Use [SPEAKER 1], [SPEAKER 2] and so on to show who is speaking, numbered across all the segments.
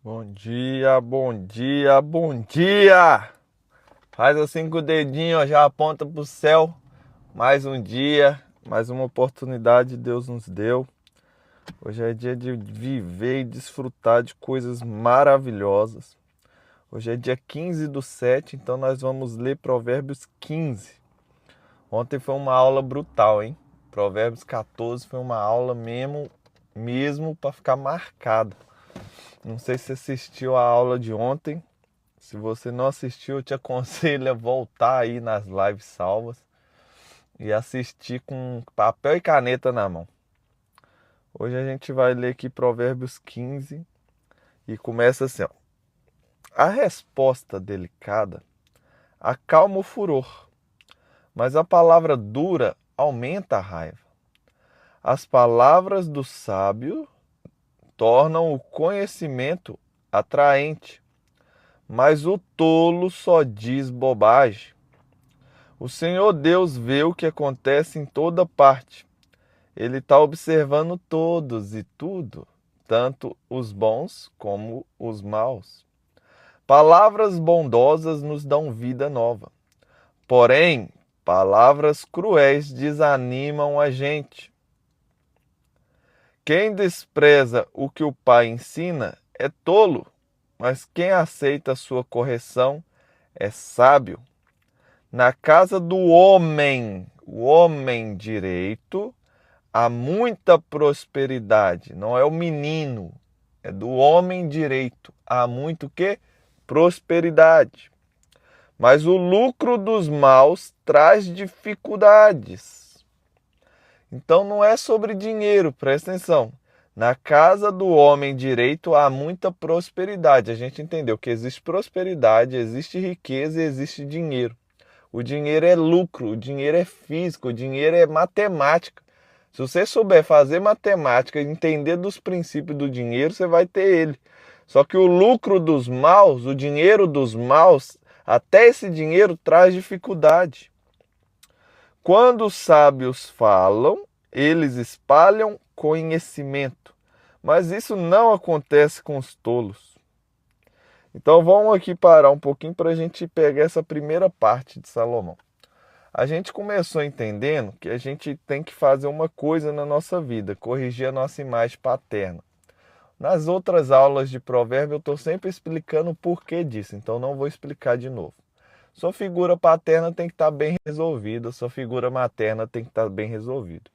[SPEAKER 1] Bom dia, bom dia, bom dia! Faz assim com o dedinho, ó, já aponta pro céu. Mais um dia, mais uma oportunidade Deus nos deu. Hoje é dia de viver e desfrutar de coisas maravilhosas. Hoje é dia 15/7, então nós vamos ler Provérbios 15. Ontem foi uma aula brutal, hein? Provérbios 14 foi uma aula mesmo para ficar marcada. Não sei se assistiu a aula de ontem. Se você não assistiu, eu te aconselho a voltar aí nas lives salvas e assistir com papel e caneta na mão. Hoje a gente vai ler aqui Provérbios 15 e começa assim, ó. A resposta delicada acalma o furor, mas a palavra dura aumenta a raiva. As palavras do sábio tornam o conhecimento atraente, mas o tolo só diz bobagem. O Senhor Deus vê o que acontece em toda parte. Ele está observando todos e tudo, tanto os bons como os maus. Palavras bondosas nos dão vida nova. Porém, palavras cruéis desanimam a gente. Quem despreza o que o pai ensina é tolo, mas quem aceita a sua correção é sábio. Na casa do homem, o homem direito, há muita prosperidade. Não é o menino, é do homem direito. Há muito que? Prosperidade. Mas o lucro dos maus traz dificuldades. Então não é sobre dinheiro, presta atenção. Na casa do homem direito há muita prosperidade. A gente entendeu que existe prosperidade, existe riqueza e existe dinheiro. O dinheiro é lucro, o dinheiro é físico, o dinheiro é matemática. Se você souber fazer matemática, entender dos princípios do dinheiro, você vai ter ele. Só que o lucro dos maus, o dinheiro dos maus, até esse dinheiro traz dificuldade. Quando os sábios falam, eles espalham conhecimento. Mas isso não acontece com os tolos. Então vamos aqui parar um pouquinho para a gente pegar essa primeira parte de Salomão. A gente começou entendendo que a gente tem que fazer uma coisa na nossa vida, corrigir a nossa imagem paterna. Nas outras aulas de provérbio eu estou sempre explicando o porquê disso, então não vou explicar de novo. Sua figura paterna tem que estar bem resolvida, sua figura materna tem que estar bem resolvida.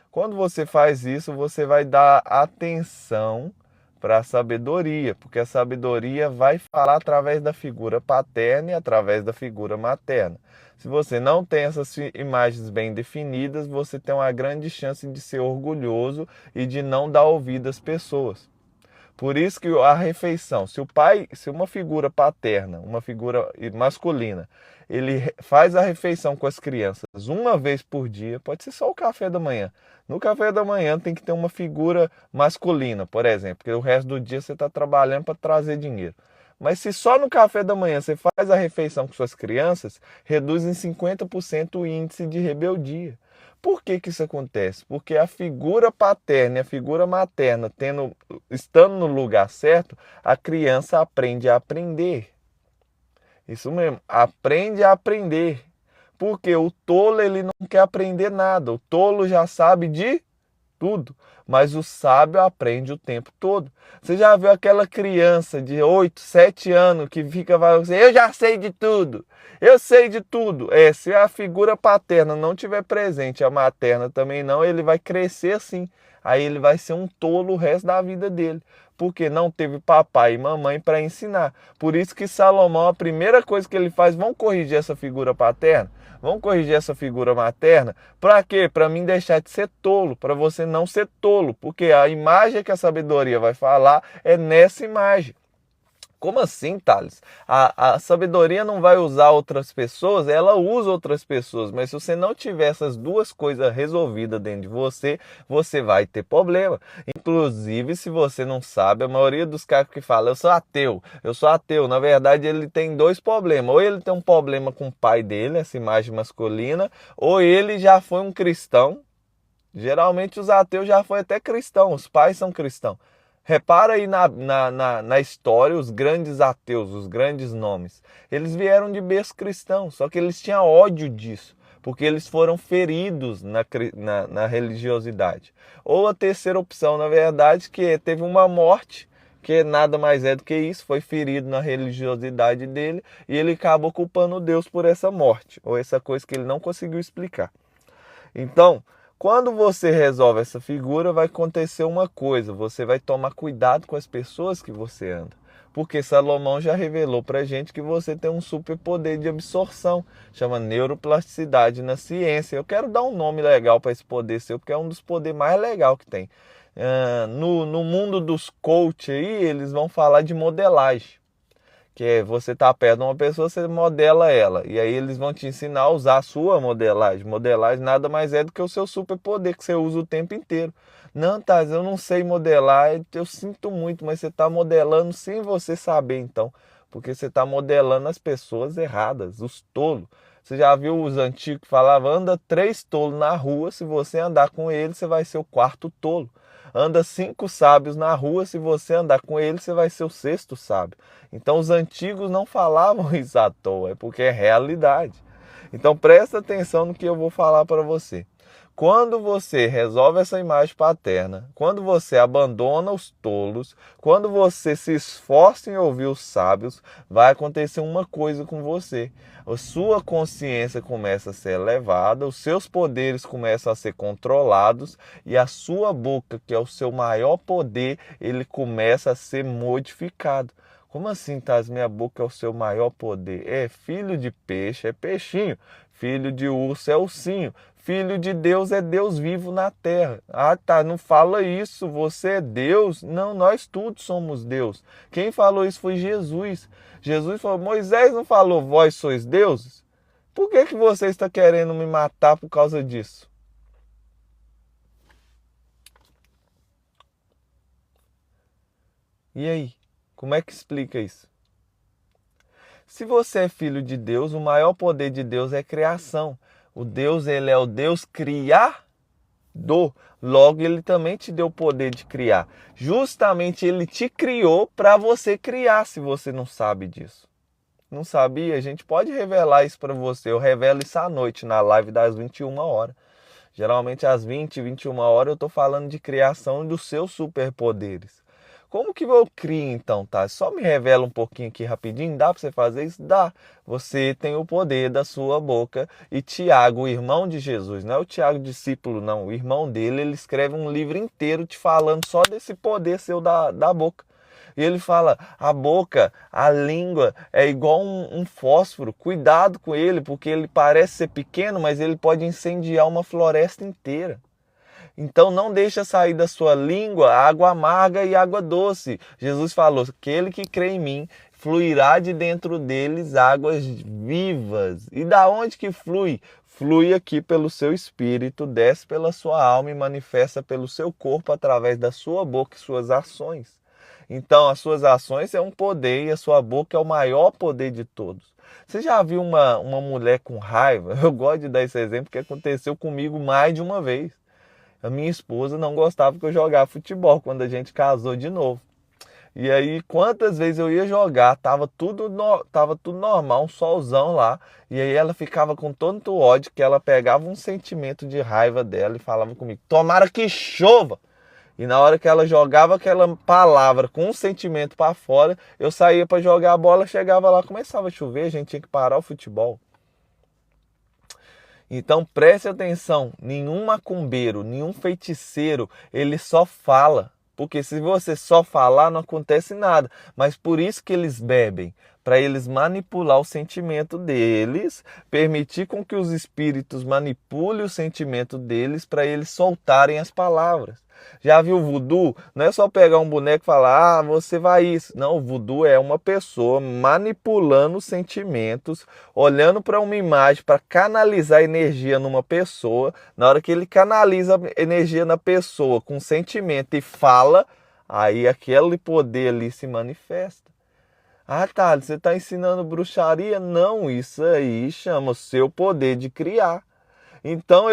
[SPEAKER 1] Quando você faz isso, você vai dar atenção para a sabedoria, porque a sabedoria vai falar através da figura paterna e através da figura materna. Se você não tem essas imagens bem definidas, você tem uma grande chance de ser orgulhoso e de não dar ouvido às pessoas. Por isso que a refeição, se uma figura paterna, uma figura masculina, ele faz a refeição com as crianças uma vez por dia, pode ser só o café da manhã. No café da manhã tem que ter uma figura masculina, por exemplo, porque o resto do dia você está trabalhando para trazer dinheiro. Mas se só no café da manhã você faz a refeição com suas crianças, reduz em 50% o índice de rebeldia. Por que isso acontece? Porque a figura paterna e a figura materna estando no lugar certo, a criança aprende a aprender. Isso mesmo, aprende a aprender. Porque o tolo ele não quer aprender nada. O tolo já sabe de tudo, mas o sábio aprende o tempo todo. Você já viu aquela criança de 8, 7 anos que fica falando assim, eu já sei de tudo, eu sei de tudo. Se a figura paterna não tiver presente, a materna também não, ele vai crescer assim. Aí ele vai ser um tolo o resto da vida dele, porque não teve papai e mamãe para ensinar. Por isso que Salomão, a primeira coisa que ele faz, vamos corrigir essa figura paterna? Vamos corrigir essa figura materna? Para quê? Para mim deixar de ser tolo, para você não ser tolo, porque a imagem que a sabedoria vai falar é nessa imagem. Como assim, Thales? A sabedoria não vai usar outras pessoas, ela usa outras pessoas, mas se você não tiver essas duas coisas resolvidas dentro de você, você vai ter problema. Inclusive, se você não sabe, a maioria dos caras que falam, eu sou ateu, na verdade ele tem dois problemas. Ou ele tem um problema com o pai dele, essa imagem masculina, ou ele já foi um cristão. Geralmente os ateus já foram até cristãos, os pais são cristãos. Repara aí na história, os grandes ateus, os grandes nomes. Eles vieram de berço cristão, só que eles tinham ódio disso, porque eles foram feridos na religiosidade. Ou a terceira opção, na verdade, que teve uma morte, que nada mais é do que isso, foi ferido na religiosidade dele, e ele acabou culpando Deus por essa morte, ou essa coisa que ele não conseguiu explicar. Então, quando você resolve essa figura, vai acontecer uma coisa: você vai tomar cuidado com as pessoas que você anda. Porque Salomão já revelou pra gente que você tem um superpoder de absorção, chama neuroplasticidade na ciência. Eu quero dar um nome legal para esse poder seu, porque é um dos poderes mais legais que tem. No mundo dos coach aí, eles vão falar de modelagem. Que é você tá perto de uma pessoa, você modela ela. E aí eles vão te ensinar a usar a sua modelagem. Modelagem nada mais é do que o seu superpoder que você usa o tempo inteiro. Não, Taz, eu não sei modelar, eu sinto muito, mas você está modelando sem você saber então. Porque você está modelando as pessoas erradas, os tolos. Você já viu os antigos que falavam, anda 3 tolos na rua, se você andar com eles, você vai ser o 4º tolo. Anda 5 sábios na rua, se você andar com eles, você vai ser o 6º sábio. Então os antigos não falavam isso à toa, é porque é realidade. Então presta atenção no que eu vou falar para você. Quando você resolve essa imagem paterna, quando você abandona os tolos, quando você se esforça em ouvir os sábios, vai acontecer uma coisa com você. A sua consciência começa a ser elevada, os seus poderes começam a ser controlados e a sua boca, que é o seu maior poder, ele começa a ser modificado. Como assim, Taz? Minha boca é o seu maior poder? É filho de peixe, é peixinho. Filho de urso é ursinho. Filho de Deus é Deus vivo na terra. Ah, tá, não fala isso, você é Deus. Não, nós todos somos Deus. Quem falou isso foi Jesus. Jesus falou, Moisés não falou, vós sois deuses? Por que você está querendo me matar por causa disso? E aí, como é que explica isso? Se você é filho de Deus, o maior poder de Deus é criação. O Deus, ele é o Deus criador. Logo, ele também te deu o poder de criar. Justamente ele te criou para você criar, se você não sabe disso. Não sabia? A gente pode revelar isso para você. Eu revelo isso à noite, na live das 21 horas. Geralmente às 20, 21 horas eu estou falando de criação e dos seus superpoderes. Como que eu crio então, tá? Só me revela um pouquinho aqui rapidinho, dá para você fazer isso? Dá. Você tem o poder da sua boca e Tiago, o irmão de Jesus, não é o Tiago discípulo não, o irmão dele, ele escreve um livro inteiro te falando só desse poder seu da boca. E ele fala, a boca, a língua é igual um fósforo, cuidado com ele, porque ele parece ser pequeno, mas ele pode incendiar uma floresta inteira. Então não deixa sair da sua língua água amarga e água doce. Jesus falou, aquele que crê em mim, fluirá de dentro deles águas vivas. E da onde que flui? Flui aqui pelo seu espírito, desce pela sua alma e manifesta pelo seu corpo através da sua boca e suas ações. Então, as suas ações é um poder e a sua boca é o maior poder de todos. Você já viu uma mulher com raiva? Eu gosto de dar esse exemplo porque aconteceu comigo mais de uma vez. A minha esposa não gostava que eu jogava futebol quando a gente casou de novo. E aí, quantas vezes eu ia jogar, tava tudo normal, um solzão lá. E aí ela ficava com tanto ódio que ela pegava um sentimento de raiva dela e falava comigo, tomara que chova! E na hora que ela jogava aquela palavra com um sentimento para fora, eu saía para jogar a bola, chegava lá, começava a chover, a gente tinha que parar o futebol. Então preste atenção, nenhum macumbeiro, nenhum feiticeiro, ele só fala. Porque se você só falar, não acontece nada. Mas por isso que eles bebem, para eles manipular o sentimento deles, permitir com que os espíritos manipulem o sentimento deles para eles soltarem as palavras. Já viu o voodoo? Não é só pegar um boneco e falar, você vai isso. Não, o voodoo é uma pessoa manipulando os sentimentos, olhando para uma imagem para canalizar energia numa pessoa. Na hora que ele canaliza a energia na pessoa com sentimento e fala, aí aquele poder ali se manifesta. Ah, tá, você está ensinando bruxaria? Não, isso aí chama o seu poder de criar. Então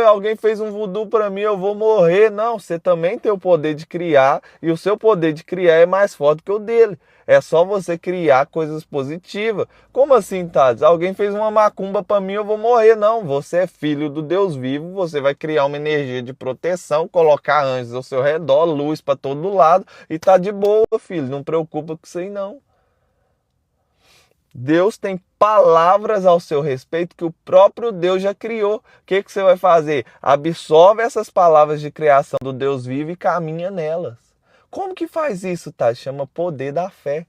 [SPEAKER 1] alguém fez um voodoo para mim, eu vou morrer. Não, você também tem o poder de criar e o seu poder de criar é mais forte que o dele. É só você criar coisas positivas. Como assim, Thales? Alguém fez uma macumba para mim, eu vou morrer. Não, você é filho do Deus vivo, você vai criar uma energia de proteção, colocar anjos ao seu redor, luz para todo lado e tá de boa, filho. Não preocupa com isso aí, não. Deus tem palavras ao seu respeito que o próprio Deus já criou. O que você vai fazer? Absorve essas palavras de criação do Deus vivo e caminha nelas. Como que faz isso, tá? Chama poder da fé.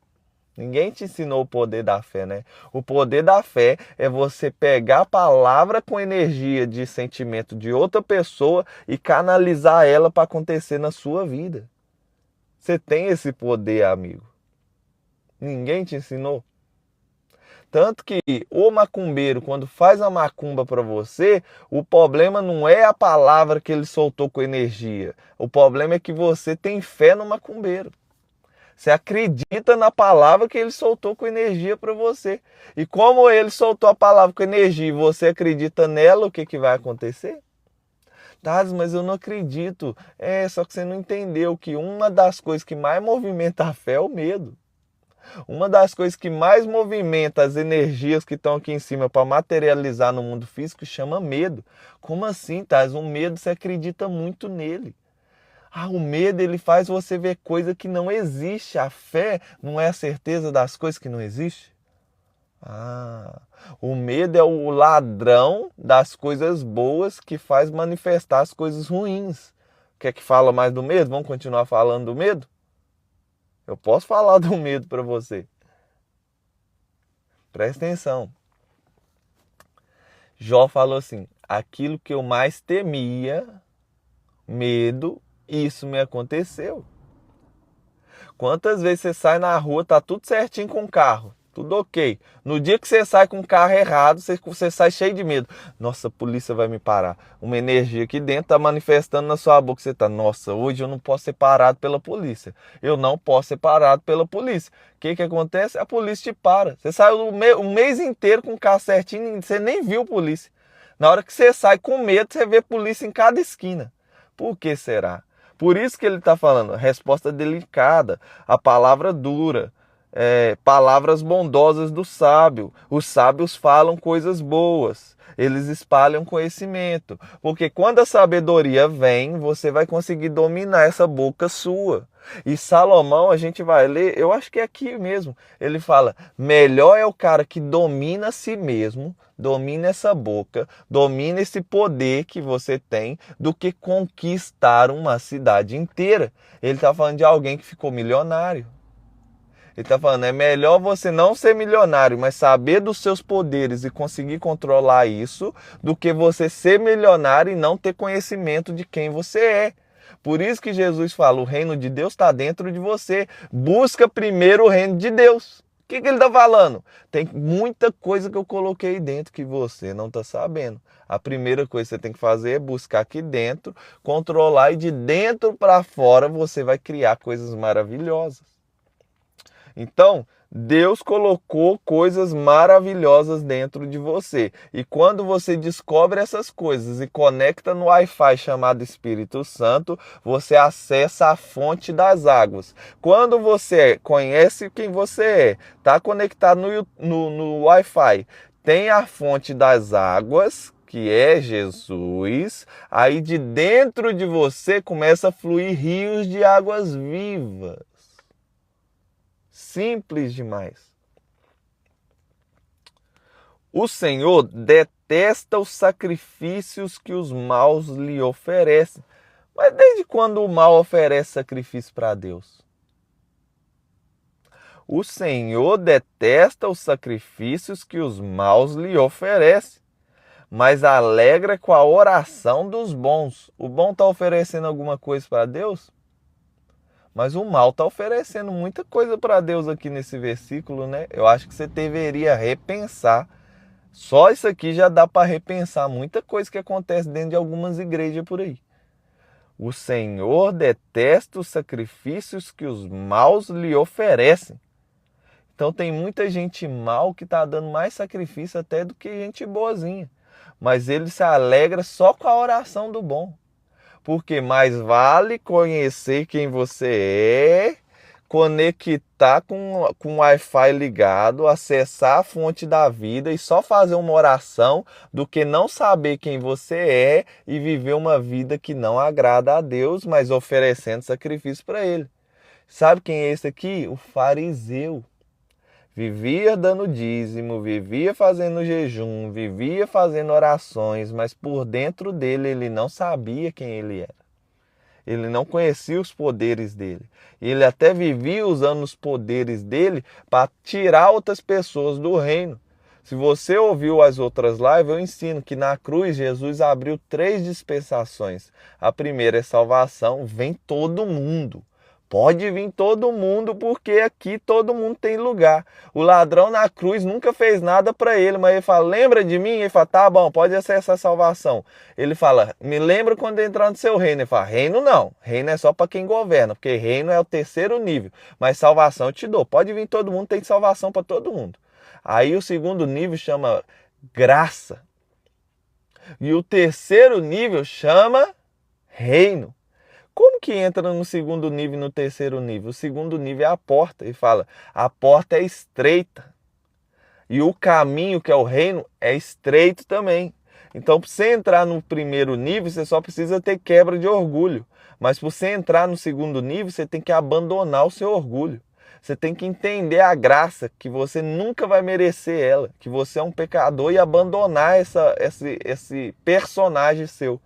[SPEAKER 1] Ninguém te ensinou o poder da fé, né? O poder da fé é você pegar a palavra com energia de sentimento de outra pessoa e canalizar ela para acontecer na sua vida. Você tem esse poder, amigo. Ninguém te ensinou. Tanto que o macumbeiro, quando faz a macumba para você, o problema não é a palavra que ele soltou com energia. O problema é que você tem fé no macumbeiro. Você acredita na palavra que ele soltou com energia para você. E como ele soltou a palavra com energia e você acredita nela, o que vai acontecer? Taz, mas eu não acredito. Só que você não entendeu que uma das coisas que mais movimenta a fé é o medo. Uma das coisas que mais movimenta as energias que estão aqui em cima para materializar no mundo físico chama medo. Como assim, Taz? O medo, você acredita muito nele. O medo, ele faz você ver coisa que não existe. A fé não é a certeza das coisas que não existem. O medo é o ladrão das coisas boas que faz manifestar as coisas ruins. Quer que fala mais do medo? Vamos continuar falando do medo? Eu posso falar do medo para você. Presta atenção. Jó falou assim: aquilo que eu mais temia, medo, isso me aconteceu. Quantas vezes você sai na rua, tá tudo certinho com o carro, tudo ok. No dia que você sai com o carro errado, você sai cheio de medo. Nossa, a polícia vai me parar. Uma energia aqui dentro tá manifestando na sua boca. Você tá, nossa, hoje eu não posso ser parado pela polícia. Eu não posso ser parado pela polícia. O que acontece? A polícia te para. Você sai um mês inteiro com o carro certinho, você nem viu a polícia. Na hora que você sai com medo, você vê polícia em cada esquina. Por que será? Por isso que ele está falando, resposta delicada, a palavra dura, palavras bondosas do sábio. Os sábios falam coisas boas, eles espalham conhecimento. Porque quando a sabedoria vem, você vai conseguir dominar essa boca sua. E Salomão, a gente vai ler, eu acho que é aqui mesmo, ele fala, melhor é o cara que domina a si mesmo, domina essa boca, domina esse poder que você tem, do que conquistar uma cidade inteira. Ele está falando de alguém que ficou milionário. Ele está falando, é melhor você não ser milionário, mas saber dos seus poderes e conseguir controlar isso, do que você ser milionário e não ter conhecimento de quem você é. Por isso que Jesus fala, o reino de Deus está dentro de você. Busca primeiro o reino de Deus. O que ele está falando? Tem muita coisa que eu coloquei dentro que você não está sabendo. A primeira coisa que você tem que fazer é buscar aqui dentro, controlar, e de dentro para fora você vai criar coisas maravilhosas. Então, Deus colocou coisas maravilhosas dentro de você. E quando você descobre essas coisas e conecta no Wi-Fi chamado Espírito Santo, você acessa a fonte das águas. Quando você conhece quem você é, está conectado no Wi-Fi, tem a fonte das águas, que é Jesus, aí de dentro de você começa a fluir rios de águas vivas. Simples demais. O Senhor detesta os sacrifícios que os maus lhe oferecem. Mas desde quando o mal oferece sacrifício para Deus? O Senhor detesta os sacrifícios que os maus lhe oferecem, mas alegra com a oração dos bons. O bom está oferecendo alguma coisa para Deus? Mas o mal está oferecendo muita coisa para Deus aqui nesse versículo, né? Eu acho que você deveria repensar. Só isso aqui já dá para repensar muita coisa que acontece dentro de algumas igrejas por aí. O Senhor detesta os sacrifícios que os maus lhe oferecem. Então tem muita gente mal que está dando mais sacrifício até do que gente boazinha. mas ele se alegra só com a oração do bom. Porque mais vale conhecer quem você é, conectar com o Wi-Fi ligado, acessar a fonte da vida e só fazer uma oração, do que não saber quem você é e viver uma vida que não agrada a Deus, mas oferecendo sacrifício para Ele. Sabe quem é esse aqui? O fariseu. Vivia dando dízimo, vivia fazendo jejum, vivia fazendo orações, mas por dentro dele ele não sabia quem ele era. Ele não conhecia os poderes dele. Ele até vivia usando os poderes dele para tirar outras pessoas do reino. Se você ouviu as outras lives, eu ensino que na cruz Jesus abriu 3 dispensações. A primeira é salvação, vem todo mundo. Pode vir todo mundo, porque aqui todo mundo tem lugar. O ladrão na cruz nunca fez nada para ele, mas ele fala, lembra de mim? Ele fala, tá bom, pode acessar a salvação. Ele fala, me lembra quando entrar no seu reino. Ele fala, reino não, reino é só para quem governa, porque reino é o 3º nível, mas salvação eu te dou. Pode vir todo mundo, tem salvação para todo mundo. Aí o 2º nível chama graça. E o 3º nível chama reino. Como que entra no 2º nível e no 3º nível? O 2º nível é a porta. Ele fala, a porta é estreita. E o caminho, que é o reino, é estreito também. Então, para você entrar no 1º nível, você só precisa ter quebra de orgulho. Mas para você entrar no 2º nível, você tem que abandonar o seu orgulho. Você tem que entender a graça, que você nunca vai merecer ela. Que você é um pecador e abandonar esse personagem seu.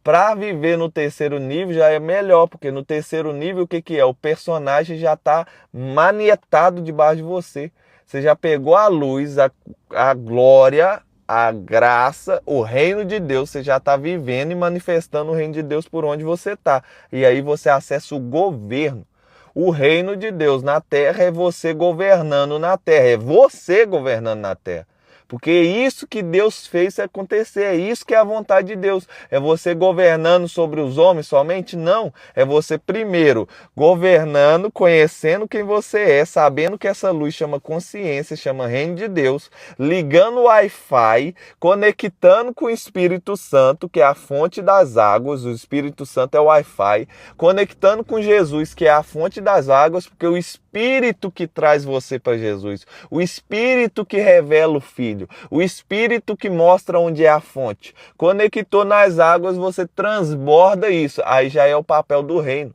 [SPEAKER 1] Para viver no 3º nível já é melhor, porque no 3º nível o que é? O personagem já está manietado debaixo de você. Você já pegou a luz, a glória, a graça, o reino de Deus. Você já está vivendo e manifestando o reino de Deus por onde você está. E aí você acessa o governo. O reino de Deus na terra é você governando na terra. É você governando na terra. Porque é isso que Deus fez acontecer, é isso que é a vontade de Deus. É você governando sobre os homens somente? Não. É você primeiro governando, conhecendo quem você é, sabendo que essa luz chama consciência, chama reino de Deus, ligando o Wi-Fi, conectando com o Espírito Santo, que é a fonte das águas. O Espírito Santo é o Wi-Fi, conectando com Jesus, que é a fonte das águas, porque o Espírito que traz você para Jesus, o Espírito que revela o Filho, o Espírito que mostra onde é a fonte. Conectou nas águas, você transborda isso. Aí já é o papel do reino.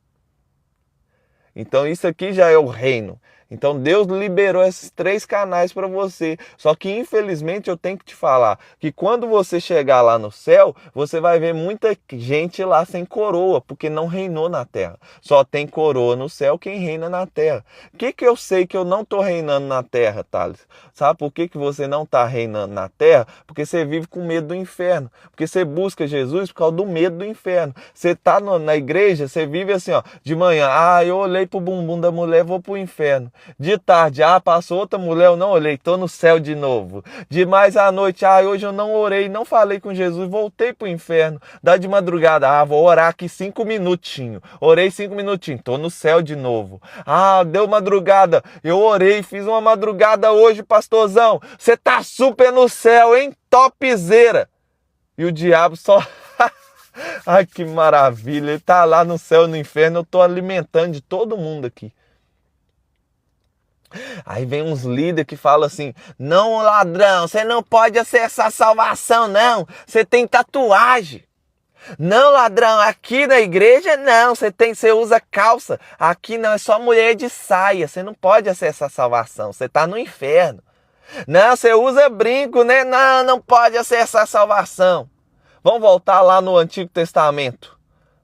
[SPEAKER 1] Então isso aqui já é o reino. Então Deus liberou esses 3 canais para você. Só que infelizmente eu tenho que te falar que quando você chegar lá no céu, você vai ver muita gente lá sem coroa, porque não reinou na terra. Só tem coroa no céu quem reina na terra. O que eu sei que eu não estou reinando na terra, Thales? Sabe por que você não está reinando na terra? Porque você vive com medo do inferno. Porque você busca Jesus por causa do medo do inferno. Você está na igreja, você vive assim, ó, de manhã, eu olhei pro bumbum da mulher, vou pro inferno. De tarde, passou outra mulher, eu não olhei, tô no céu de novo. De mais à noite, hoje eu não orei, não falei com Jesus, voltei pro inferno. Da de madrugada, vou orar aqui 5 minutinhos. Orei 5 minutinhos, tô no céu de novo. Deu madrugada, eu orei, fiz uma madrugada hoje, pastorzão. Você tá super no céu, hein? Topzera. E o diabo só... Ai, que maravilha, ele tá lá no céu, no inferno, eu tô alimentando de todo mundo aqui. Aí vem uns líderes que falam assim, não, ladrão, você não pode acessar a salvação, não. Você tem tatuagem. Não, ladrão, aqui na igreja não, você usa calça. Aqui não, é só mulher de saia. Você não pode acessar a salvação, você está no inferno. Não, você usa brinco, né? Não, não pode acessar a salvação. Vamos voltar lá no Antigo Testamento.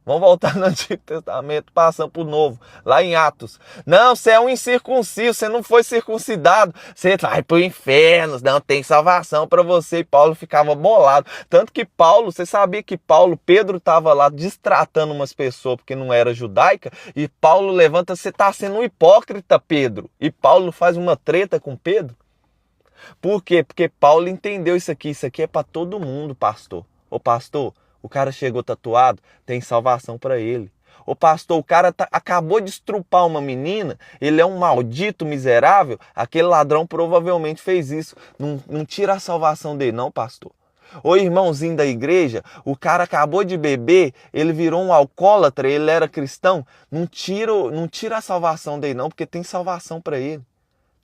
[SPEAKER 1] Vamos voltar no Antigo Testamento, passando para o Novo, lá em Atos. Não, você é um incircunciso, você não foi circuncidado, você vai para o inferno, não tem salvação para você. E Paulo ficava bolado. Tanto que Paulo, você sabia que Pedro estava lá destratando umas pessoas porque não era judaica, e Paulo levanta, você está sendo um hipócrita, Pedro. E Paulo faz uma treta com Pedro. Por quê? Porque Paulo entendeu isso aqui é para todo mundo, pastor. Ô pastor, o cara chegou tatuado, tem salvação para ele. Ô pastor, o cara acabou de estrupar uma menina, ele é um maldito miserável, aquele ladrão provavelmente fez isso. Não tira a salvação dele, não, pastor. O irmãozinho da igreja, o cara acabou de beber, ele virou um alcoólatra, ele era cristão, não tira a salvação dele não, porque tem salvação para ele,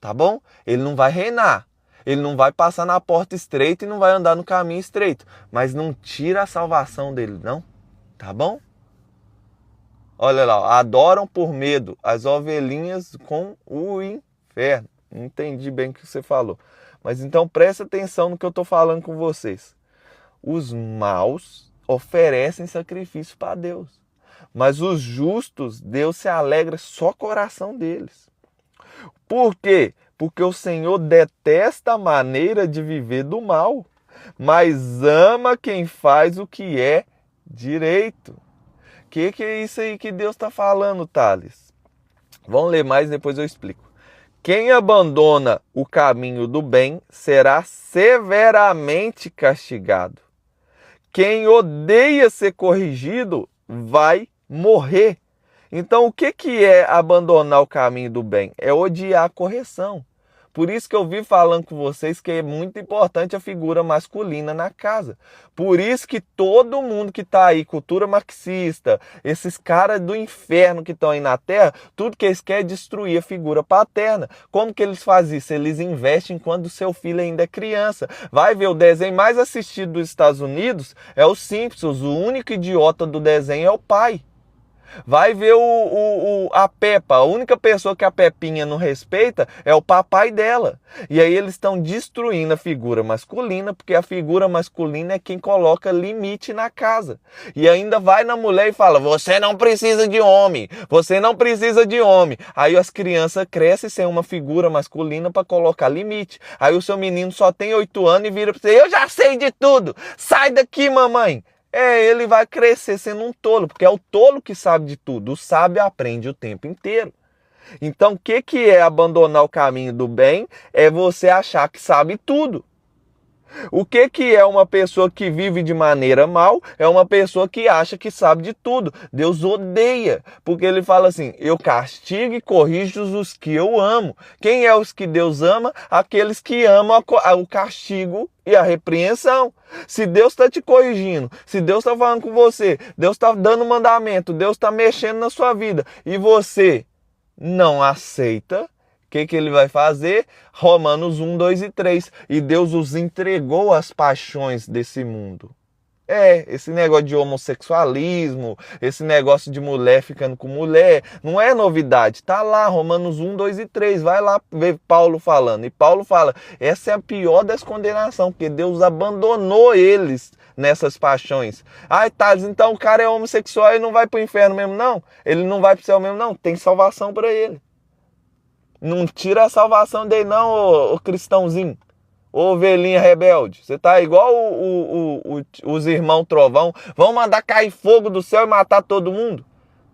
[SPEAKER 1] tá bom? Ele não vai reinar, ele não vai passar na porta estreita e não vai andar no caminho estreito, mas não tira a salvação dele não, tá bom? Olha lá, adoram por medo as ovelhinhas com o inferno. Não entendi bem o que você falou. Mas então presta atenção no que eu estou falando com vocês. Os maus oferecem sacrifício para Deus. Mas os justos, Deus se alegra só com o coração deles. Por quê? Porque o Senhor detesta a maneira de viver do mal, mas ama quem faz o que é direito. Que é isso aí que Deus está falando, Thales? Vamos ler mais, depois eu explico. Quem abandona o caminho do bem será severamente castigado. Quem odeia ser corrigido vai morrer. Então, o que é abandonar o caminho do bem? É odiar a correção. Por isso que eu vi falando com vocês que é muito importante a figura masculina na casa. Por isso que todo mundo que está aí, cultura marxista, esses caras do inferno que estão aí na Terra, tudo que eles querem é destruir a figura paterna. Como que eles fazem isso? Eles investem quando o seu filho ainda é criança. Vai ver o desenho mais assistido dos Estados Unidos, é os Simpsons. O único idiota do desenho é o pai. Vai ver a Peppa, a única pessoa que a Pepinha não respeita é o papai dela. E aí eles estão destruindo a figura masculina, porque a figura masculina é quem coloca limite na casa. E ainda vai na mulher e fala, você não precisa de homem, você não precisa de homem. Aí as crianças crescem sem uma figura masculina para colocar limite. Aí o seu menino só tem 8 anos e vira para você, eu já sei de tudo, sai daqui mamãe. Ele vai crescer sendo um tolo, porque é o tolo que sabe de tudo. O sábio aprende o tempo inteiro. Então, o que é abandonar o caminho do bem? É você achar que sabe tudo. O que é uma pessoa que vive de maneira mal? É uma pessoa que acha que sabe de tudo. Deus odeia, porque ele fala assim, eu castigo e corrijo os que eu amo. Quem é os que Deus ama? Aqueles que amam o castigo e a repreensão. Se Deus está te corrigindo, se Deus está falando com você, Deus está dando mandamento, Deus está mexendo na sua vida e você não aceita, o que ele vai fazer? Romanos 1, 2 e 3. E Deus os entregou às paixões desse mundo. Esse negócio de homossexualismo, esse negócio de mulher ficando com mulher, não é novidade. Tá lá, Romanos 1, 2 e 3. Vai lá ver Paulo falando. E Paulo fala, essa é a pior das condenações, porque Deus abandonou eles nessas paixões. Ai, Thales, então o cara é homossexual e não vai pro inferno mesmo, não? Ele não vai pro céu mesmo, não? Tem salvação para ele. Não tira a salvação dele não, ô cristãozinho. Ô ovelhinha rebelde. Você tá igual os irmãos trovão. Vão mandar cair fogo do céu e matar todo mundo?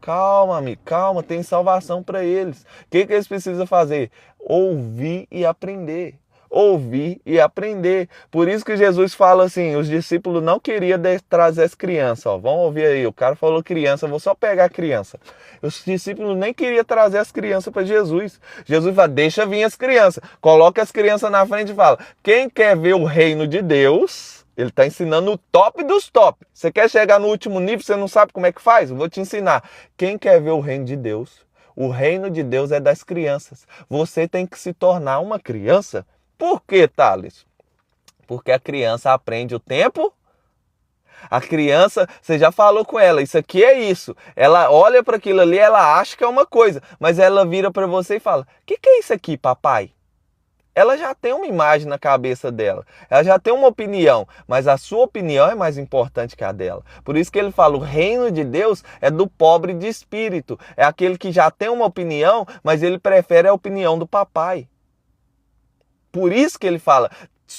[SPEAKER 1] Calma, amigo, calma. Tem salvação para eles. O que eles precisam fazer? Ouvir e aprender. Ouvir e aprender. Por isso que Jesus fala assim, os discípulos não queriam trazer as crianças. Ó, vamos ouvir aí, o cara falou criança, eu vou só pegar a criança. Os discípulos nem queriam trazer as crianças para Jesus. Jesus fala, deixa vir as crianças. Coloca as crianças na frente e fala, quem quer ver o reino de Deus... Ele está ensinando o top dos top. Você quer chegar no último nível, você não sabe como é que faz? Eu vou te ensinar. Quem quer ver o reino de Deus? O reino de Deus é das crianças. Você tem que se tornar uma criança. Por quê, Thales? Porque a criança aprende o tempo. A criança, você já falou com ela, isso aqui é isso. Ela olha para aquilo ali, ela acha que é uma coisa. Mas ela vira para você e fala, o que é isso aqui, papai? Ela já tem uma imagem na cabeça dela, ela já tem uma opinião, mas a sua opinião é mais importante que a dela. Por isso que ele fala, o reino de Deus é do pobre de espírito, é aquele que já tem uma opinião, mas ele prefere a opinião do papai. Por isso que ele fala,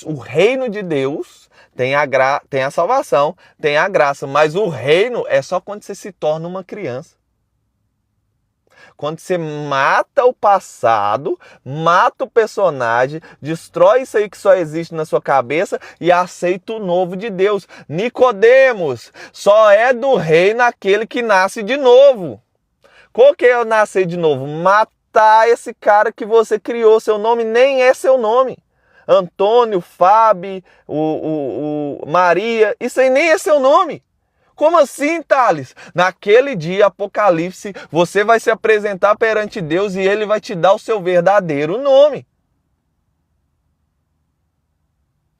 [SPEAKER 1] o reino de Deus tem a salvação, tem a graça, mas o reino é só quando você se torna uma criança. Quando você mata o passado, mata o personagem, destrói isso aí que só existe na sua cabeça e aceita o novo de Deus. Nicodemos, só é do reino aquele que nasce de novo. Qual que é o nascer de novo? Matar esse cara que você criou, seu nome nem é seu nome. Antônio, Fábio, Maria, isso aí nem é seu nome. Como assim, Thales? Naquele dia, Apocalipse, você vai se apresentar perante Deus e Ele vai te dar o seu verdadeiro nome.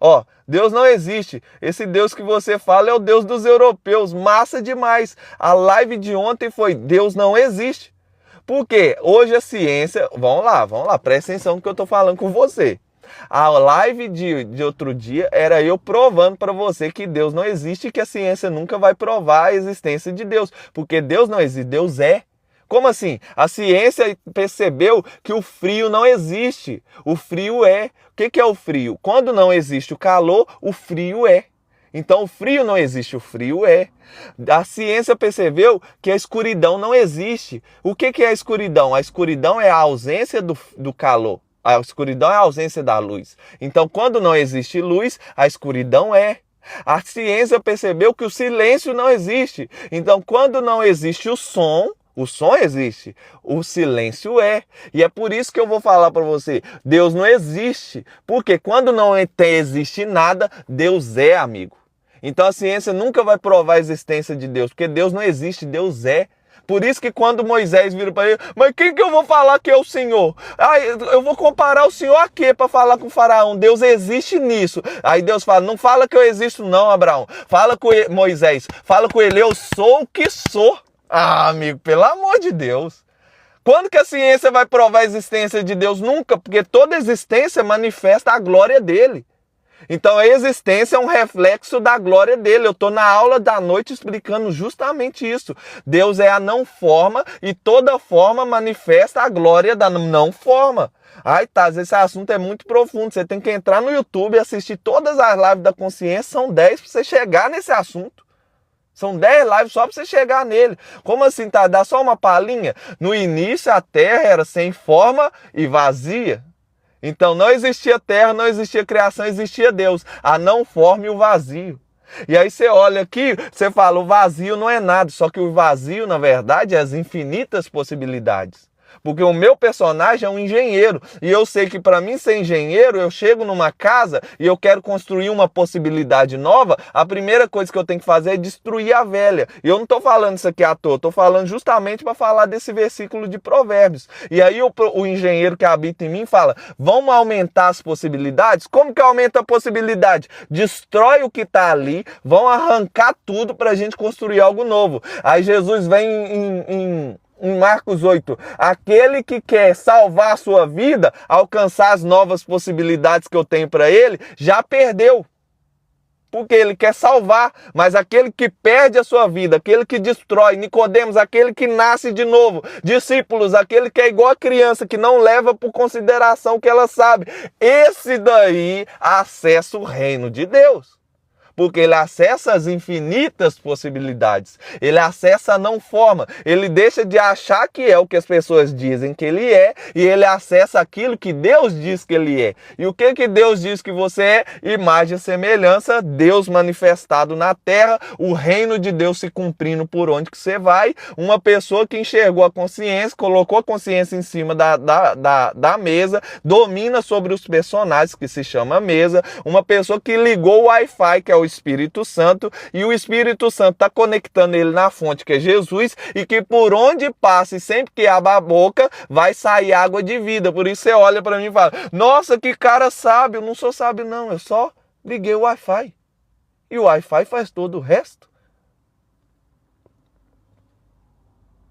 [SPEAKER 1] Ó, Deus não existe. Esse Deus que você fala é o Deus dos europeus. Massa demais. A live de ontem foi Deus não existe. Por quê? Hoje a ciência... Vamos lá, presta atenção no que eu estou falando com você. A live de outro dia era eu provando para você que Deus não existe e que a ciência nunca vai provar a existência de Deus. Porque Deus não existe, Deus é. Como assim? A ciência percebeu que o frio não existe. O frio é. O que é o frio? Quando não existe o calor, o frio é. Então o frio não existe, o frio é. A ciência percebeu que a escuridão não existe. O que é a escuridão? A escuridão é a ausência do calor. A escuridão é a ausência da luz. Então quando não existe luz, a escuridão é. A ciência percebeu que o silêncio não existe. Então quando não existe o som existe, o silêncio é. E é por isso que eu vou falar para você, Deus não existe. Porque quando não existe nada, Deus é, amigo. Então a ciência nunca vai provar a existência de Deus, porque Deus não existe, Deus é. Por isso que quando Moisés vira para ele, mas quem que eu vou falar que é o Senhor? Eu vou comparar o Senhor a quê para falar com o faraó? Deus existe nisso. Aí Deus fala, não fala que eu existo não, Abraão. Fala com Moisés, fala com ele, eu sou o que sou. Ah, amigo, pelo amor de Deus. Quando que a ciência vai provar a existência de Deus? Nunca, porque toda existência manifesta a glória dele. Então a existência é um reflexo da glória dele. Eu estou na aula da noite explicando justamente isso. Deus é a não forma e toda forma manifesta a glória da não forma. Ai, tá, esse assunto é muito profundo. Você tem que entrar no YouTube e assistir todas as lives da consciência. São 10 para você chegar nesse assunto. São 10 lives só para você chegar nele. Como assim, tá? Dá só uma palhinha? No início a terra era sem forma e vazia. Então não existia terra, não existia criação, existia Deus. A não forma e o vazio. E aí você olha aqui, você fala, o vazio não é nada. Só que o vazio, na verdade, é as infinitas possibilidades. Porque o meu personagem é um engenheiro. E eu sei que para mim ser engenheiro, eu chego numa casa e eu quero construir uma possibilidade nova. A primeira coisa que eu tenho que fazer é destruir a velha. E eu não estou falando isso aqui à toa. Estou falando justamente para falar desse versículo de Provérbios. E aí o engenheiro que habita em mim fala, vamos aumentar as possibilidades? Como que aumenta a possibilidade? Destrói o que está ali, vão arrancar tudo para a gente construir algo novo. Aí Jesus vem em Marcos 8, aquele que quer salvar a sua vida, alcançar as novas possibilidades que eu tenho para ele, já perdeu. Porque ele quer salvar, mas aquele que perde a sua vida, aquele que destrói, Nicodemos, aquele que nasce de novo, discípulos, aquele que é igual a criança, que não leva por consideração o que ela sabe, esse daí acessa o reino de Deus. Porque ele acessa as infinitas possibilidades. Ele acessa a não forma. Ele deixa de achar que é o que as pessoas dizem que ele é. E ele acessa aquilo que Deus diz que ele é. E o que Deus diz que você é? Imagem e semelhança, Deus manifestado na terra, o reino de Deus se cumprindo por onde que você vai. Uma pessoa que enxergou a consciência, colocou a consciência em cima da mesa, domina sobre os personagens que se chama mesa. Uma pessoa que ligou o Wi-Fi, que é o Espírito Santo, e o Espírito Santo está conectando ele na fonte, que é Jesus, e que por onde passa e sempre que abre a boca, vai sair água de vida. Por isso você olha para mim e fala, nossa, que cara sábio. Eu não sou sábio não, eu só liguei o Wi-Fi. E o Wi-Fi faz todo o resto.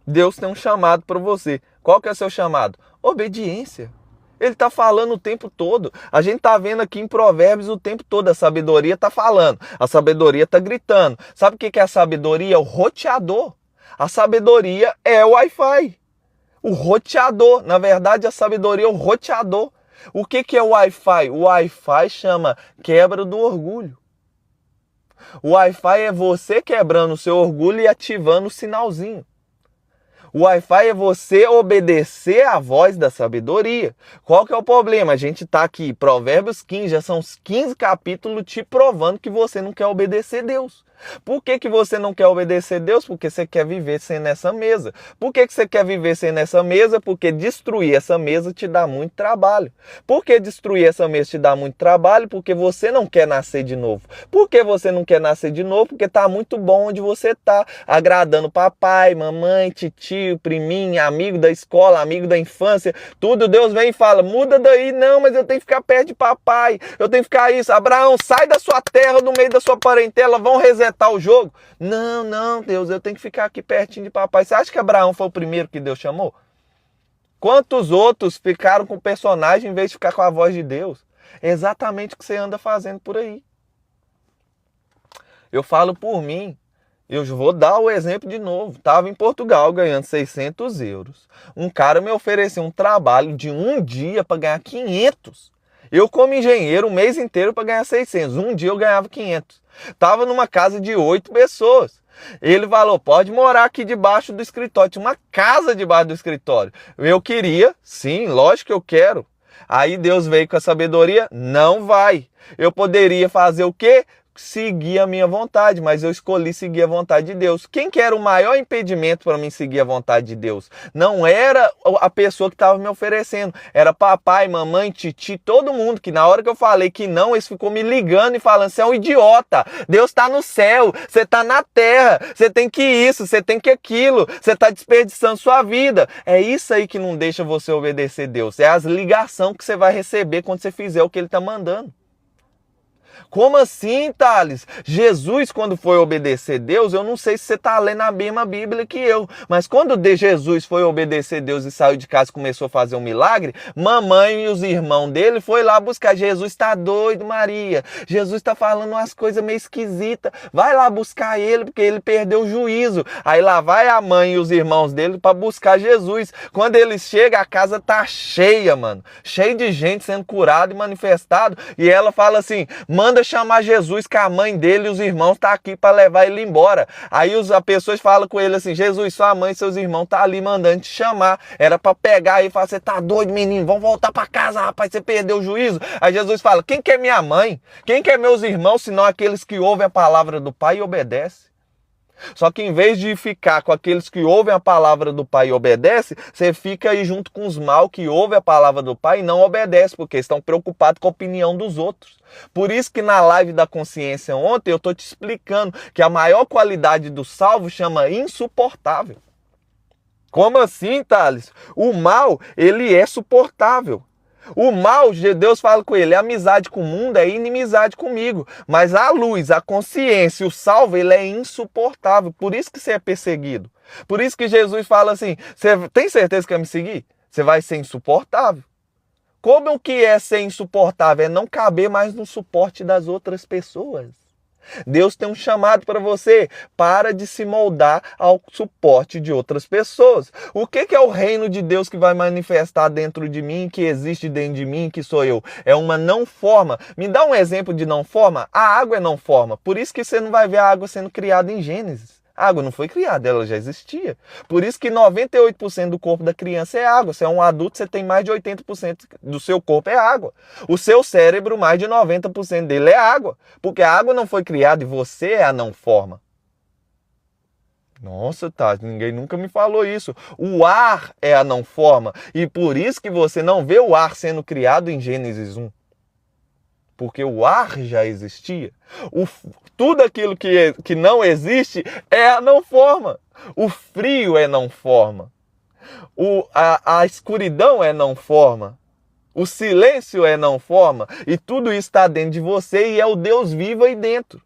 [SPEAKER 1] Deus tem um chamado para você. Qual que é o seu chamado? Obediência. Ele está falando o tempo todo. A gente está vendo aqui em Provérbios o tempo todo. A sabedoria está falando. A sabedoria está gritando. Sabe o que é a sabedoria? É o roteador. A sabedoria é o Wi-Fi. O roteador. Na verdade, a sabedoria é o roteador. O que é o Wi-Fi? O Wi-Fi chama quebra do orgulho. O Wi-Fi é você quebrando o seu orgulho e ativando o sinalzinho. O Wi-Fi é você obedecer à voz da sabedoria. Qual que é o problema? A gente está aqui, Provérbios 15, já são os 15 capítulos te provando que você não quer obedecer a Deus. Por que você não quer obedecer a Deus? Porque você quer viver sem nessa mesa. Por que você quer viver sem nessa mesa? Porque destruir essa mesa te dá muito trabalho. Por que destruir essa mesa te dá muito trabalho? Porque você não quer nascer de novo. Por que você não quer nascer de novo? Porque tá muito bom onde você tá, agradando papai, mamãe, titio, priminha, amigo da escola, amigo da infância, tudo. Deus vem e fala, muda daí. Não, mas eu tenho que ficar perto de papai, eu tenho que ficar isso. Abraão, sai da sua terra, no meio da sua parentela, vão resetar o jogo. Não, Deus, eu tenho que ficar aqui pertinho de papai. Você acha que Abraão foi o primeiro que Deus chamou? Quantos outros ficaram com o personagem em vez de ficar com a voz de Deus? É exatamente o que você anda fazendo por aí. Eu falo por mim. Eu vou dar o exemplo de novo. Estava em Portugal ganhando 600 euros. Um cara me ofereceu um trabalho de um dia para ganhar 500. Eu, como engenheiro, o mês inteiro para ganhar 600. Um dia eu ganhava 500. Estava numa casa de 8 pessoas. Ele falou, pode morar aqui debaixo do escritório. Tinha uma casa debaixo do escritório. Eu queria, sim, lógico que eu quero. Aí Deus veio com a sabedoria, não vai. Eu poderia fazer o quê? Seguir a minha vontade, mas eu escolhi seguir a vontade de Deus. Quem que era o maior impedimento para mim seguir a vontade de Deus? Não era a pessoa que estava me oferecendo, era papai, mamãe, titi, todo mundo, que na hora que eu falei que não, eles ficou me ligando e falando, você é um idiota, Deus está no céu, você está na terra, você tem que isso, você tem que aquilo, você está desperdiçando sua vida. É isso aí que não deixa você obedecer a Deus, é as ligações que você vai receber quando você fizer o que Ele está mandando. Como assim, Thales? Jesus, quando foi obedecer Deus, eu não sei se você está lendo a mesma Bíblia que eu, mas quando Jesus foi obedecer Deus e saiu de casa e começou a fazer um milagre, mamãe e os irmãos dele foi lá buscar. Jesus está doido, Maria. Jesus está falando umas coisas meio esquisitas. Vai lá buscar ele, porque ele perdeu o juízo. Aí lá vai a mãe e os irmãos dele para buscar Jesus. Quando eles chegam, a casa tá cheia, mano. Cheia de gente sendo curada e manifestado. E ela fala assim, manda chamar Jesus, que a mãe dele e os irmãos estão aqui para levar ele embora. Aí as pessoas falam com ele assim, Jesus, sua mãe e seus irmãos estão ali mandando te chamar. Era para pegar e falar, você tá doido, menino? Vamos voltar para casa, rapaz, você perdeu o juízo. Aí Jesus fala, quem que é minha mãe? Quem que é meus irmãos, senão aqueles que ouvem a palavra do Pai e obedecem? Só que em vez de ficar com aqueles que ouvem a palavra do Pai e obedecem, você fica aí junto com os mal que ouvem a palavra do Pai e não obedecem, porque estão preocupados com a opinião dos outros. Por isso que na live da consciência ontem eu estou te explicando que a maior qualidade do salvo chama insuportável. Como assim, Thales? O mal, ele é suportável. O mal, Deus fala com ele, a amizade com o mundo é inimizade comigo. Mas a luz, a consciência, o salvo, ele é insuportável. Por isso que você é perseguido. Por isso que Jesus fala assim, você tem certeza que quer me seguir? Você vai ser insuportável. Como que é ser insuportável? É não caber mais no suporte das outras pessoas. Deus tem um chamado para você. Para de se moldar ao suporte de outras pessoas. O que é o reino de Deus que vai manifestar dentro de mim, que existe dentro de mim, que sou eu? É uma não forma. Me dá um exemplo de não forma? A água é não forma. Por isso que você não vai ver a água sendo criada em Gênesis. A água não foi criada, ela já existia. Por isso que 98% do corpo da criança é água. Você é um adulto, você tem mais de 80% do seu corpo é água. O seu cérebro, mais de 90% dele é água. Porque a água não foi criada e você é a não forma. Nossa, tá, ninguém nunca me falou isso. O ar é a não forma. E por isso que você não vê o ar sendo criado em Gênesis 1. Porque o ar já existia. Tudo aquilo que não existe é a não forma. O frio é não forma. A escuridão é não forma. O silêncio é não forma. E tudo isso está dentro de você e é o Deus vivo aí dentro.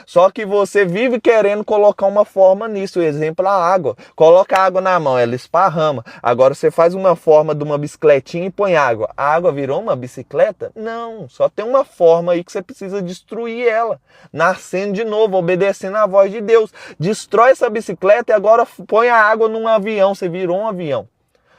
[SPEAKER 1] Só que você vive querendo colocar uma forma nisso. O exemplo é a água. Coloca a água na mão, ela esparrama. Agora você faz uma forma de uma bicicletinha e põe água. A água virou uma bicicleta? Não, só tem uma forma aí que você precisa destruir ela. Nascendo de novo, obedecendo à voz de Deus. Destrói essa bicicleta e agora põe a água num avião. Você virou um avião.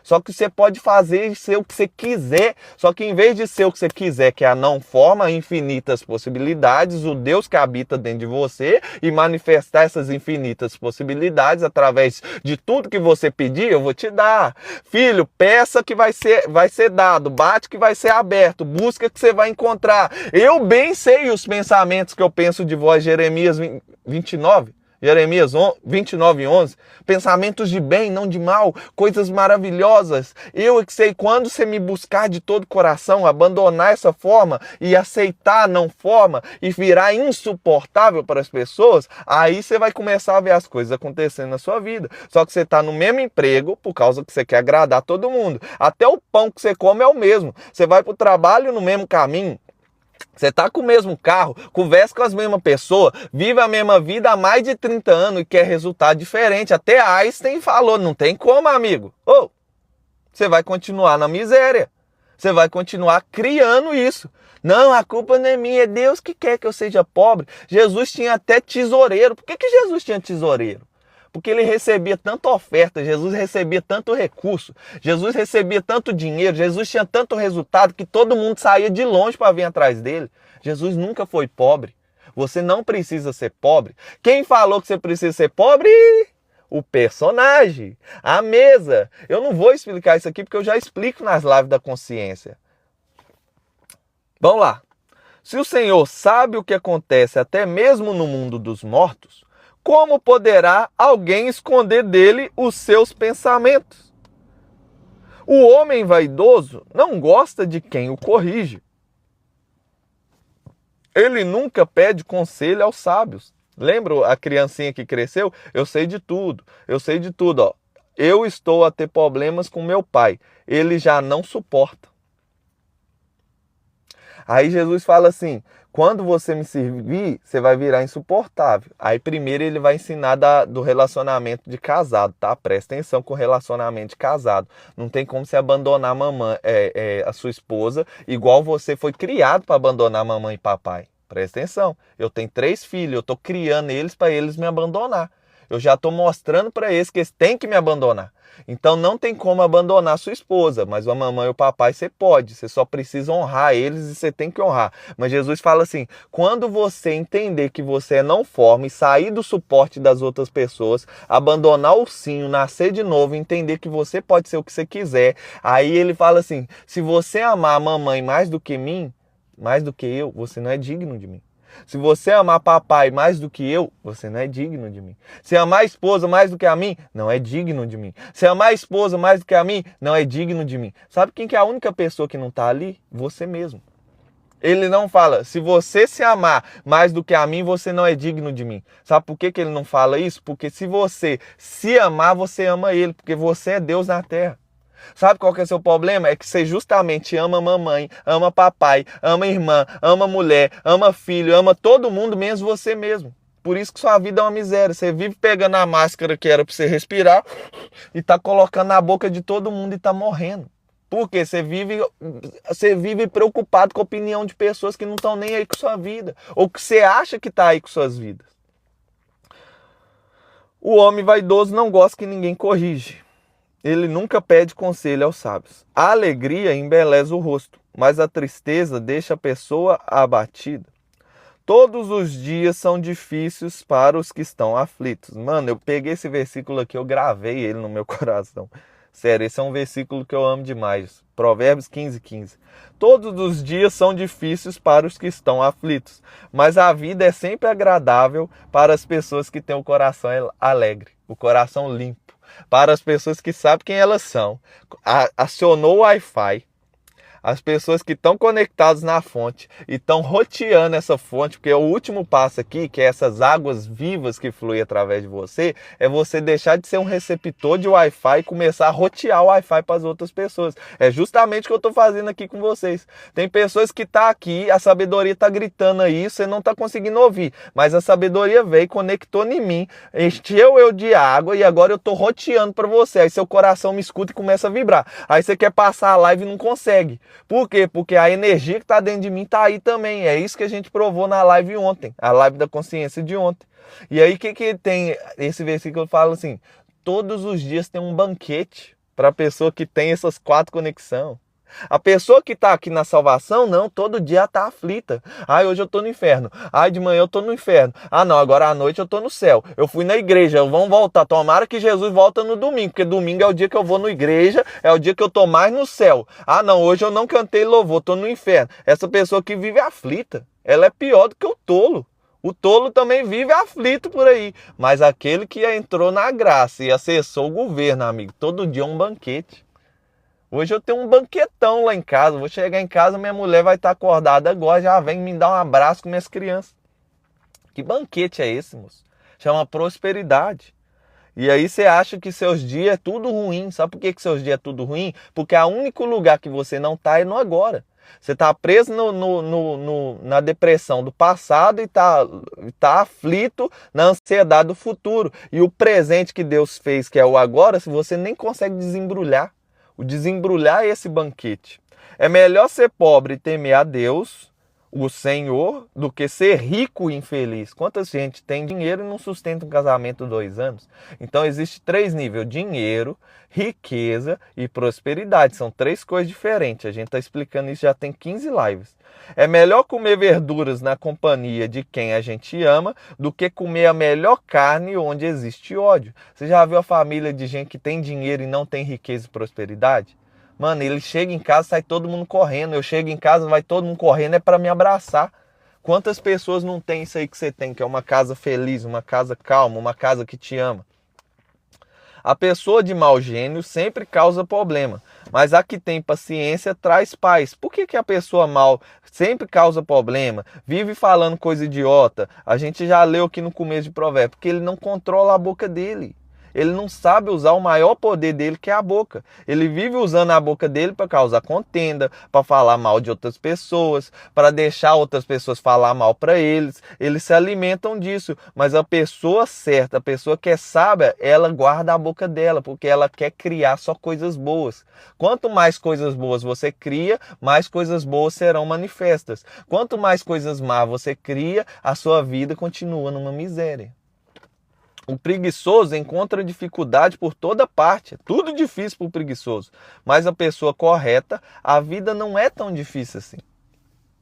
[SPEAKER 1] Só que você pode fazer e ser o que você quiser. Só que em vez de ser o que você quiser, que é a não forma, infinitas possibilidades, o Deus que habita dentro de você e manifestar essas infinitas possibilidades através de tudo que você pedir, eu vou te dar. Filho, peça que vai ser dado, bate que vai ser aberto, busca que você vai encontrar. Eu bem sei os pensamentos que eu penso de vós, Jeremias 29. Jeremias 29:11, pensamentos de bem, não de mal, coisas maravilhosas. Eu é que sei, quando você me buscar de todo o coração, abandonar essa forma e aceitar a não forma e virar insuportável para as pessoas, aí você vai começar a ver as coisas acontecendo na sua vida. Só que você está no mesmo emprego por causa que você quer agradar todo mundo. Até o pão que você come é o mesmo. Você vai para o trabalho no mesmo caminho. Você tá com o mesmo carro, conversa com as mesmas pessoas, vive a mesma vida há mais de 30 anos e quer resultado diferente. Até Einstein falou, não tem como, amigo. Você vai continuar na miséria. Você vai continuar criando isso. Não, a culpa não é minha, é Deus que quer que eu seja pobre. Jesus tinha até tesoureiro. Por que Jesus tinha tesoureiro? Porque ele recebia tanta oferta, Jesus recebia tanto recurso, Jesus recebia tanto dinheiro, Jesus tinha tanto resultado que todo mundo saía de longe para vir atrás dele. Jesus nunca foi pobre. Você não precisa ser pobre. Quem falou que você precisa ser pobre? O personagem, a mesa. Eu não vou explicar isso aqui porque eu já explico nas lives da consciência. Vamos lá. Se o Senhor sabe o que acontece até mesmo no mundo dos mortos, como poderá alguém esconder dele os seus pensamentos? O homem vaidoso não gosta de quem o corrige. Ele nunca pede conselho aos sábios. Lembra a criancinha que cresceu? Eu sei de tudo. Ó. Eu estou a ter problemas com meu pai. Ele já não suporta. Aí Jesus fala assim, quando você me servir, você vai virar insuportável. Aí primeiro ele vai ensinar do relacionamento de casado, tá? Presta atenção com o relacionamento de casado. Não tem como você abandonar a mamãe, a sua esposa, igual você foi criado para abandonar mamãe e papai. Presta atenção. Eu tenho 3 filhos, eu estou criando eles para eles me abandonar. Eu já estou mostrando para eles que eles têm que me abandonar. Então não tem como abandonar sua esposa, mas a mamãe e o papai você pode, você só precisa honrar eles e você tem que honrar. Mas Jesus fala assim, quando você entender que você é não forma e sair do suporte das outras pessoas, abandonar o ursinho, nascer de novo, entender que você pode ser o que você quiser, aí ele fala assim, se você amar a mamãe mais do que mim, mais do que eu, você não é digno de mim. Se você amar papai mais do que eu, você não é digno de mim. Se amar a esposa mais do que a mim, não é digno de mim. Se amar a esposa mais do que a mim, não é digno de mim. Sabe quem que é a única pessoa que não está ali? Você mesmo. Ele não fala, se você se amar mais do que a mim, você não é digno de mim. Sabe por que ele não fala isso? Porque se você se amar, você ama ele, porque você é Deus na terra. Sabe qual que é o seu problema? É que você justamente ama mamãe, ama papai, ama irmã, ama mulher, ama filho, ama todo mundo, menos você mesmo. Por isso que sua vida é uma miséria. Você vive pegando a máscara que era para você respirar e tá colocando na boca de todo mundo e tá morrendo. Por quê? Você vive preocupado com a opinião de pessoas que não estão nem aí com sua vida. Ou que você acha que tá aí com suas vidas. O homem vaidoso não gosta que ninguém corrige. Ele nunca pede conselho aos sábios. A alegria embeleza o rosto, mas a tristeza deixa a pessoa abatida. Todos os dias são difíceis para os que estão aflitos. Mano, eu peguei esse versículo aqui, eu gravei ele no meu coração. Sério, esse é um versículo que eu amo demais. Provérbios 15:15. Todos os dias são difíceis para os que estão aflitos, mas a vida é sempre agradável para as pessoas que têm o coração alegre, o coração limpo. Para as pessoas que sabem quem elas são, acionou o Wi-Fi, as pessoas que estão conectadas na fonte e estão roteando essa fonte, porque o último passo aqui, que é essas águas vivas que fluem através de você, é você deixar de ser um receptor de Wi-Fi e começar a rotear o Wi-Fi para as outras pessoas. É justamente o que eu estou fazendo aqui com vocês. Tem pessoas que estão aqui, a sabedoria está gritando aí, você não está conseguindo ouvir, mas a sabedoria veio, conectou em mim, encheu eu de água e agora eu estou roteando para você. Aí seu coração me escuta e começa a vibrar. Aí você quer passar a live e não consegue. Por quê? Porque a energia que está dentro de mim está aí também. É isso que a gente provou na live ontem. A live da consciência de ontem. E aí o que tem? Esse versículo fala assim, todos os dias tem um banquete para a pessoa que tem essas 4 conexões. A pessoa que está aqui na salvação, não, todo dia está aflita. Ai, hoje eu estou no inferno. Ai, de manhã eu estou no inferno. Ah, não, agora à noite eu estou no céu. Eu fui na igreja, vamos voltar. Tomara que Jesus volta no domingo, porque domingo é o dia que eu vou na igreja, é o dia que eu estou mais no céu. Ah, não, hoje eu não cantei louvor, estou no inferno. Essa pessoa que vive aflita, ela é pior do que o tolo. O tolo também vive aflito por aí. Mas aquele que entrou na graça e acessou o governo, amigo, todo dia é um banquete. Hoje eu tenho um banquetão lá em casa. Vou chegar em casa, minha mulher vai estar acordada agora, já vem me dar um abraço com minhas crianças. Que banquete é esse, moço? Chama prosperidade. E aí você acha que seus dias é tudo ruim. Sabe por que seus dias é tudo ruim? Porque o único lugar que você não está é no agora. Você está preso na depressão do passado e tá aflito na ansiedade do futuro. E o presente que Deus fez, que é o agora, você nem consegue desembrulhar. O desembrulhar é esse banquete. É melhor ser pobre e temer a Deus, o Senhor, do que ser rico e infeliz. Quanta gente tem dinheiro e não sustenta um casamento 2 anos? Então existe 3 níveis: dinheiro, riqueza e prosperidade. São 3 coisas diferentes. A gente está explicando isso já tem 15 lives. É melhor comer verduras na companhia de quem a gente ama do que comer a melhor carne onde existe ódio. Você já viu a família de gente que tem dinheiro e não tem riqueza e prosperidade? Mano, ele chega em casa, sai todo mundo correndo. Eu chego em casa, vai todo mundo correndo, é para me abraçar. Quantas pessoas não tem isso aí que você tem, que é uma casa feliz, uma casa calma, uma casa que te ama? A pessoa de mau gênio sempre causa problema, mas a que tem paciência traz paz. Por que a pessoa mal sempre causa problema, vive falando coisa idiota? A gente já leu aqui no começo de Provérbios, porque ele não controla a boca dele. Ele não sabe usar o maior poder dele, que é a boca. Ele vive usando a boca dele para causar contenda, para falar mal de outras pessoas, para deixar outras pessoas falar mal para eles. Eles se alimentam disso. Mas a pessoa certa, a pessoa que é sábia, ela guarda a boca dela, porque ela quer criar só coisas boas. Quanto mais coisas boas você cria, mais coisas boas serão manifestas. Quanto mais coisas más você cria, a sua vida continua numa miséria. O preguiçoso encontra dificuldade por toda parte. É tudo difícil para o preguiçoso. Mas a pessoa correta, a vida não é tão difícil assim.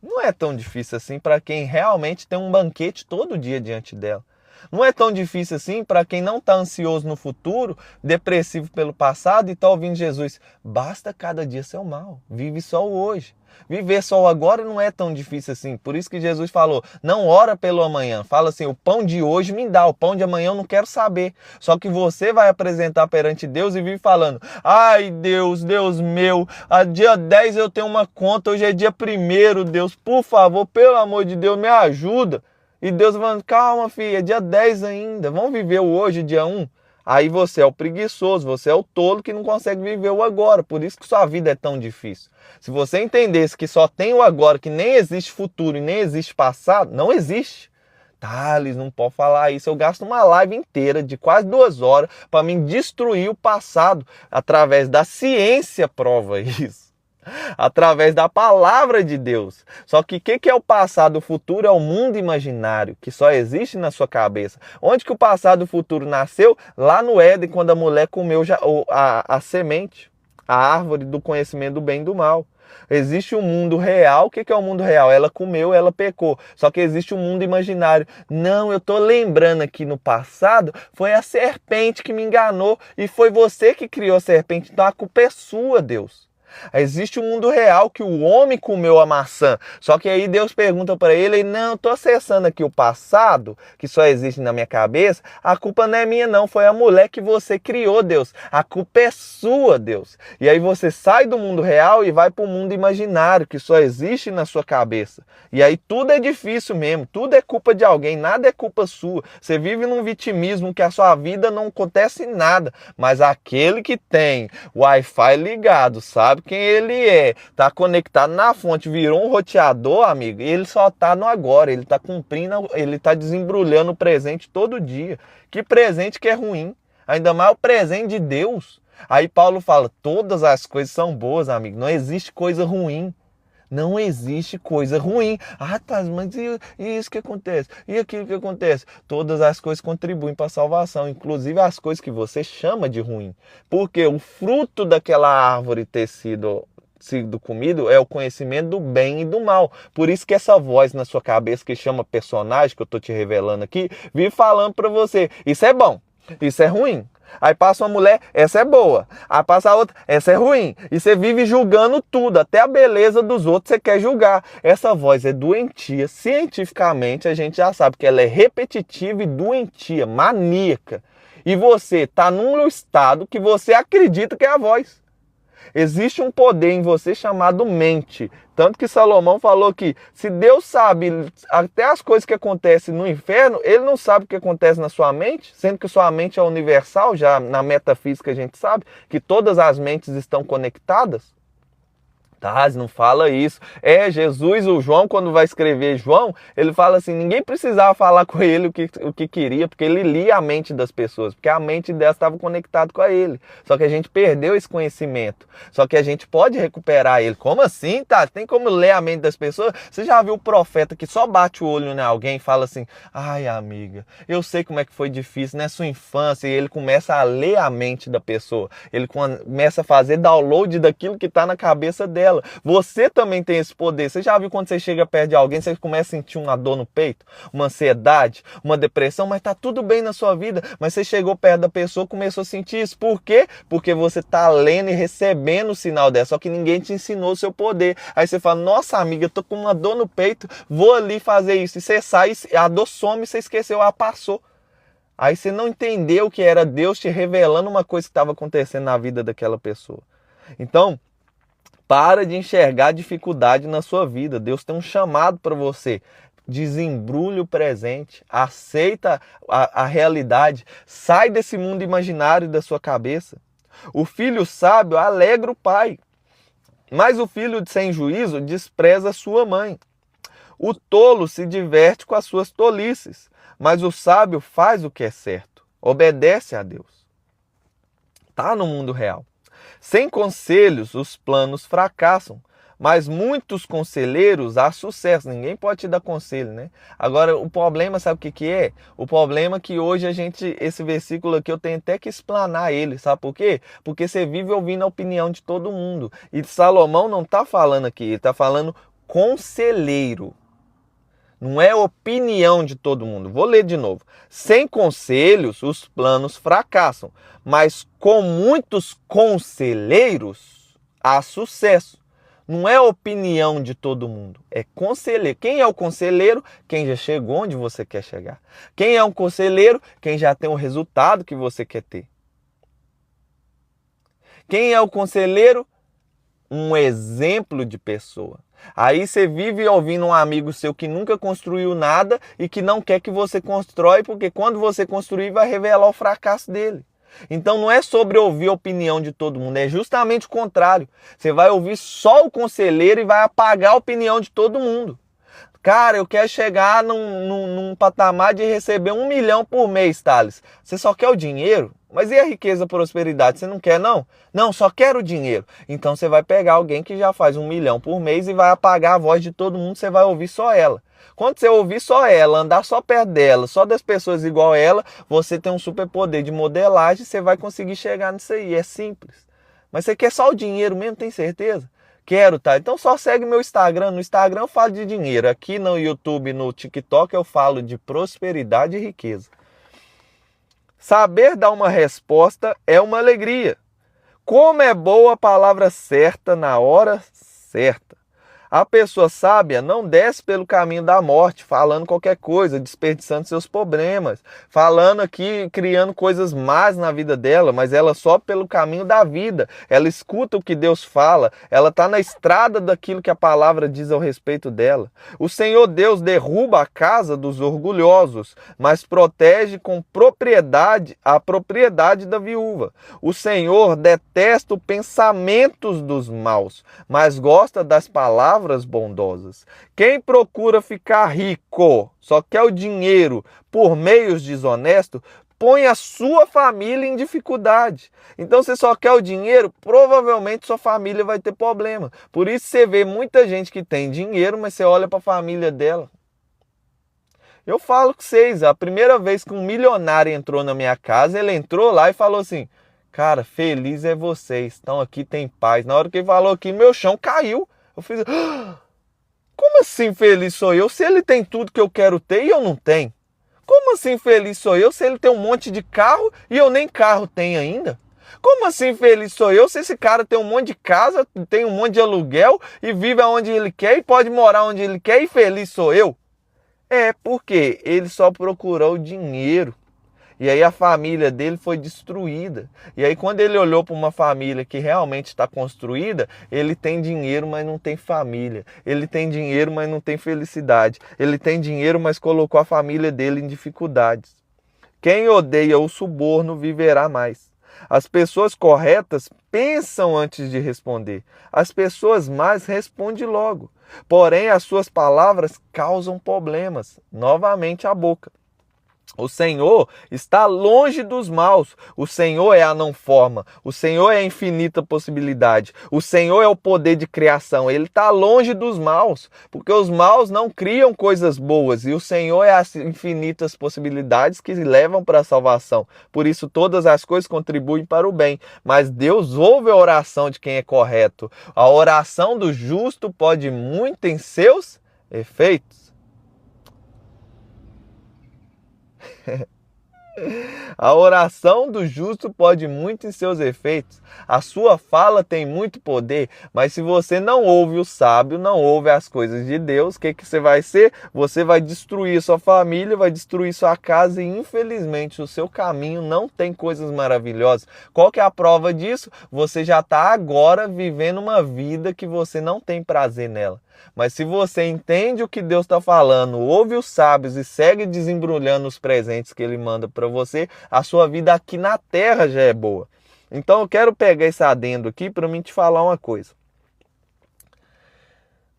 [SPEAKER 1] Não é tão difícil assim para quem realmente tem um banquete todo dia diante dela. Não é tão difícil assim para quem não está ansioso no futuro, depressivo pelo passado e está ouvindo Jesus. Basta cada dia seu mal. Vive só o hoje. Viver só o agora não é tão difícil assim. Por isso que Jesus falou, não ora pelo amanhã. Fala assim, o pão de hoje me dá, o pão de amanhã eu não quero saber. Só que você vai apresentar perante Deus e vive falando, ai Deus, Deus meu, a dia 10 eu tenho uma conta, hoje é dia 1º, Deus, por favor, pelo amor de Deus, me ajuda. E Deus falando, calma filha, é dia 10 ainda, vamos viver o hoje, dia 1. Aí você é o preguiçoso, você é o tolo que não consegue viver o agora. Por isso que sua vida é tão difícil. Se você entendesse que só tem o agora, que nem existe futuro e nem existe passado, não existe. Thales, não pode falar isso. Eu gasto uma live inteira de quase 2 horas para me destruir o passado. Através da ciência prova isso. Através da palavra de Deus. Só que o que é o passado? O futuro é o mundo imaginário, que só existe na sua cabeça. Onde que o passado e o futuro nasceu? Lá no Éden, quando a mulher comeu a semente, a árvore do conhecimento do bem e do mal. Existe um mundo real. O que é o mundo real? Ela comeu, ela pecou. Só que existe um mundo imaginário. Não, eu estou lembrando aqui no passado, foi a serpente que me enganou e foi você que criou a serpente. Então a culpa é sua, Deus. Existe um mundo real que o homem comeu a maçã. Só que aí Deus pergunta para ele, não, estou acessando aqui o passado, que só existe na minha cabeça. A culpa não é minha não, foi a mulher que você criou, Deus. A culpa é sua, Deus. E aí você sai do mundo real e vai para o mundo imaginário, que só existe na sua cabeça. E aí tudo é difícil mesmo, tudo é culpa de alguém, nada é culpa sua. Você vive num vitimismo que a sua vida não acontece nada. Mas aquele que tem o Wi-Fi ligado, sabe quem ele é, tá conectado na fonte, virou um roteador, amigo, ele só tá no agora, ele tá cumprindo, ele tá desembrulhando o presente todo dia. Que presente que é ruim, ainda mais o presente de Deus. Aí Paulo fala, todas as coisas são boas, amigo, não existe coisa ruim. Não existe coisa ruim. Ah, tá, mas e isso que acontece? E aquilo que acontece? Todas as coisas contribuem para a salvação, inclusive as coisas que você chama de ruim. Porque o fruto daquela árvore ter sido comido é o conhecimento do bem e do mal. Por isso que essa voz na sua cabeça que chama personagem, que eu tô te revelando aqui, vive falando para você, isso é bom, isso é ruim. Aí passa uma mulher, essa é boa. Aí passa a outra, essa é ruim. E você vive julgando tudo, até a beleza dos outros você quer julgar. Essa voz é doentia. Cientificamente a gente já sabe que ela é repetitiva e doentia, maníaca. E você está num estado que você acredita que é a voz. Existe um poder em você chamado mente. Tanto que Salomão falou que se Deus sabe até as coisas que acontecem no inferno, ele não sabe o que acontece na sua mente, sendo que sua mente é universal, já na metafísica a gente sabe que todas as mentes estão conectadas. Tá, não fala isso. Jesus, o João, quando vai escrever João, ele fala assim, ninguém precisava falar com ele o que queria, porque ele lia a mente das pessoas, porque a mente delas estava conectada com a ele. Só que a gente perdeu esse conhecimento. Só que a gente pode recuperar ele. Como assim, tá? Tem como ler a mente das pessoas? Você já viu o profeta que só bate o olho em alguém e fala assim, ai, amiga, eu sei como é que foi difícil na sua infância, e ele começa a ler a mente da pessoa. Ele começa a fazer download daquilo que está na cabeça dela. Você também tem esse poder. Você já viu quando você chega perto de alguém, você começa a sentir uma dor no peito, uma ansiedade, uma depressão, mas tá tudo bem na sua vida, mas você chegou perto da pessoa, começou a sentir isso. Por quê? Porque você tá lendo e recebendo o sinal dela, só que ninguém te ensinou o seu poder. Aí você fala, nossa amiga, eu tô com uma dor no peito, vou ali fazer isso. E você sai, a dor some e você esqueceu, passou. Aí você não entendeu que era Deus te revelando uma coisa que estava acontecendo na vida daquela pessoa. Então, para de enxergar dificuldade na sua vida. Deus tem um chamado para você. Desembrulhe o presente. Aceita a realidade. Sai desse mundo imaginário da sua cabeça. O filho sábio alegra o pai, mas o filho sem juízo despreza sua mãe. O tolo se diverte com as suas tolices, mas o sábio faz o que é certo. Obedece a Deus. Tá no mundo real. Sem conselhos, os planos fracassam, mas muitos conselheiros há sucesso. Ninguém pode te dar conselho, né? Agora, o problema, sabe o que é? O problema é que hoje esse versículo aqui, eu tenho até que explanar ele, sabe por quê? Porque você vive ouvindo a opinião de todo mundo. E Salomão não está falando aqui, ele está falando conselheiro. Não é opinião de todo mundo. Vou ler de novo. Sem conselhos, os planos fracassam. Mas com muitos conselheiros, há sucesso. Não é opinião de todo mundo. É conselheiro. Quem é o conselheiro? Quem já chegou onde você quer chegar. Quem é um conselheiro? Quem já tem o resultado que você quer ter. Quem é o conselheiro? Um exemplo de pessoa. Aí você vive ouvindo um amigo seu que nunca construiu nada e que não quer que você constrói, porque quando você construir vai revelar o fracasso dele. Então não é sobre ouvir a opinião de todo mundo, é justamente o contrário. Você vai ouvir só o conselheiro e vai apagar a opinião de todo mundo. Cara, eu quero chegar num patamar de receber 1 milhão por mês, Thales. Você só quer o dinheiro? Mas e a riqueza e a prosperidade? Você não quer, não? Não, só quero o dinheiro. Então você vai pegar alguém que já faz 1 milhão por mês e vai apagar a voz de todo mundo, você vai ouvir só ela. Quando você ouvir só ela, andar só perto dela, só das pessoas igual ela, você tem um superpoder de modelagem, você vai conseguir chegar nisso aí. É simples. Mas você quer só o dinheiro mesmo, tem certeza? Quero, tá? Então só segue meu Instagram. No Instagram eu falo de dinheiro. Aqui no YouTube, no TikTok eu falo de prosperidade e riqueza. Saber dar uma resposta é uma alegria. Como é boa a palavra certa na hora certa. A pessoa sábia não desce pelo caminho da morte, falando qualquer coisa, desperdiçando seus problemas, falando aqui, criando coisas más na vida dela, mas ela sobe pelo caminho da vida. Ela escuta o que Deus fala, ela está na estrada daquilo que a palavra diz ao respeito dela. O Senhor Deus derruba a casa dos orgulhosos, mas protege com propriedade a propriedade da viúva. O Senhor detesta os pensamentos dos maus, mas gosta das palavras bondosas. Quem procura ficar rico, só quer o dinheiro por meios desonestos, põe a sua família em dificuldade. Então você só quer o dinheiro, provavelmente sua família vai ter problema. Por isso você vê muita gente que tem dinheiro, mas você olha para a família dela. Eu falo com vocês, a primeira vez que um milionário entrou na minha casa, ele entrou lá e falou assim: cara, feliz é vocês, estão aqui, tem paz. Na hora que ele falou aqui, meu chão caiu. Eu fiz: como assim feliz sou eu, se ele tem tudo que eu quero ter e eu não tenho? Como assim feliz sou eu, se ele tem um monte de carro e eu nem carro tenho ainda? Como assim feliz sou eu, se esse cara tem um monte de casa, tem um monte de aluguel e vive onde ele quer e pode morar onde ele quer e feliz sou eu? É porque ele só procurou dinheiro. E aí a família dele foi destruída. E aí quando ele olhou para uma família que realmente está construída, ele tem dinheiro, mas não tem família. Ele tem dinheiro, mas não tem felicidade. Ele tem dinheiro, mas colocou a família dele em dificuldades. Quem odeia o suborno viverá mais. As pessoas corretas pensam antes de responder. As pessoas más respondem logo. Porém, as suas palavras causam problemas. Novamente a boca. O Senhor está longe dos maus. O Senhor é a não forma. O Senhor é a infinita possibilidade. O Senhor é o poder de criação. Ele está longe dos maus, porque os maus não criam coisas boas. E o Senhor é as infinitas possibilidades que levam para a salvação. Por isso todas as coisas contribuem para o bem. Mas Deus ouve a oração de quem é correto. A oração do justo pode muito em seus efeitos. A oração do justo pode muito em seus efeitos. A sua fala tem muito poder, mas se você não ouve o sábio, não ouve as coisas de Deus, o que você vai ser? Você vai destruir sua família, vai destruir sua casa e infelizmente o seu caminho não tem coisas maravilhosas. Qual que é a prova disso? Você já está agora vivendo uma vida que você não tem prazer nela. Mas se você entende o que Deus está falando, ouve os sábios e segue desembrulhando os presentes que Ele manda para você, a sua vida aqui na terra já é boa. Então eu quero pegar esse adendo aqui para mim te falar uma coisa.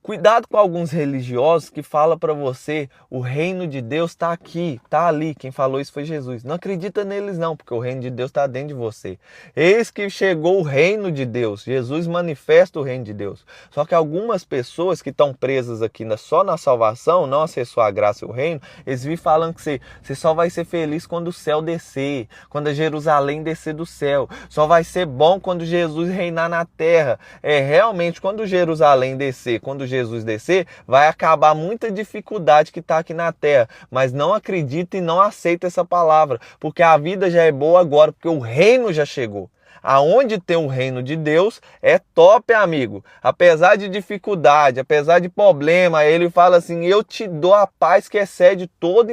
[SPEAKER 1] Cuidado com alguns religiosos que falam para você: o reino de Deus está aqui, está ali. Quem falou isso foi Jesus. Não acredita neles não, porque o reino de Deus está dentro de você. Eis que chegou o reino de Deus. Jesus manifesta o reino de Deus. Só que algumas pessoas que estão presas aqui só na salvação, não acessou a graça e o reino, eles vivem falando que você só vai ser feliz quando o céu descer, quando a Jerusalém descer do céu. Só vai ser bom quando Jesus reinar na terra. Realmente, quando Jerusalém descer, quando Jesus descer, vai acabar muita dificuldade que está aqui na terra, mas não acredita e não aceita essa palavra, porque a vida já é boa agora, porque o reino já chegou. Aonde tem o reino de Deus é top, amigo. Apesar de dificuldade, apesar de problema, ele fala assim: eu te dou a paz que excede todo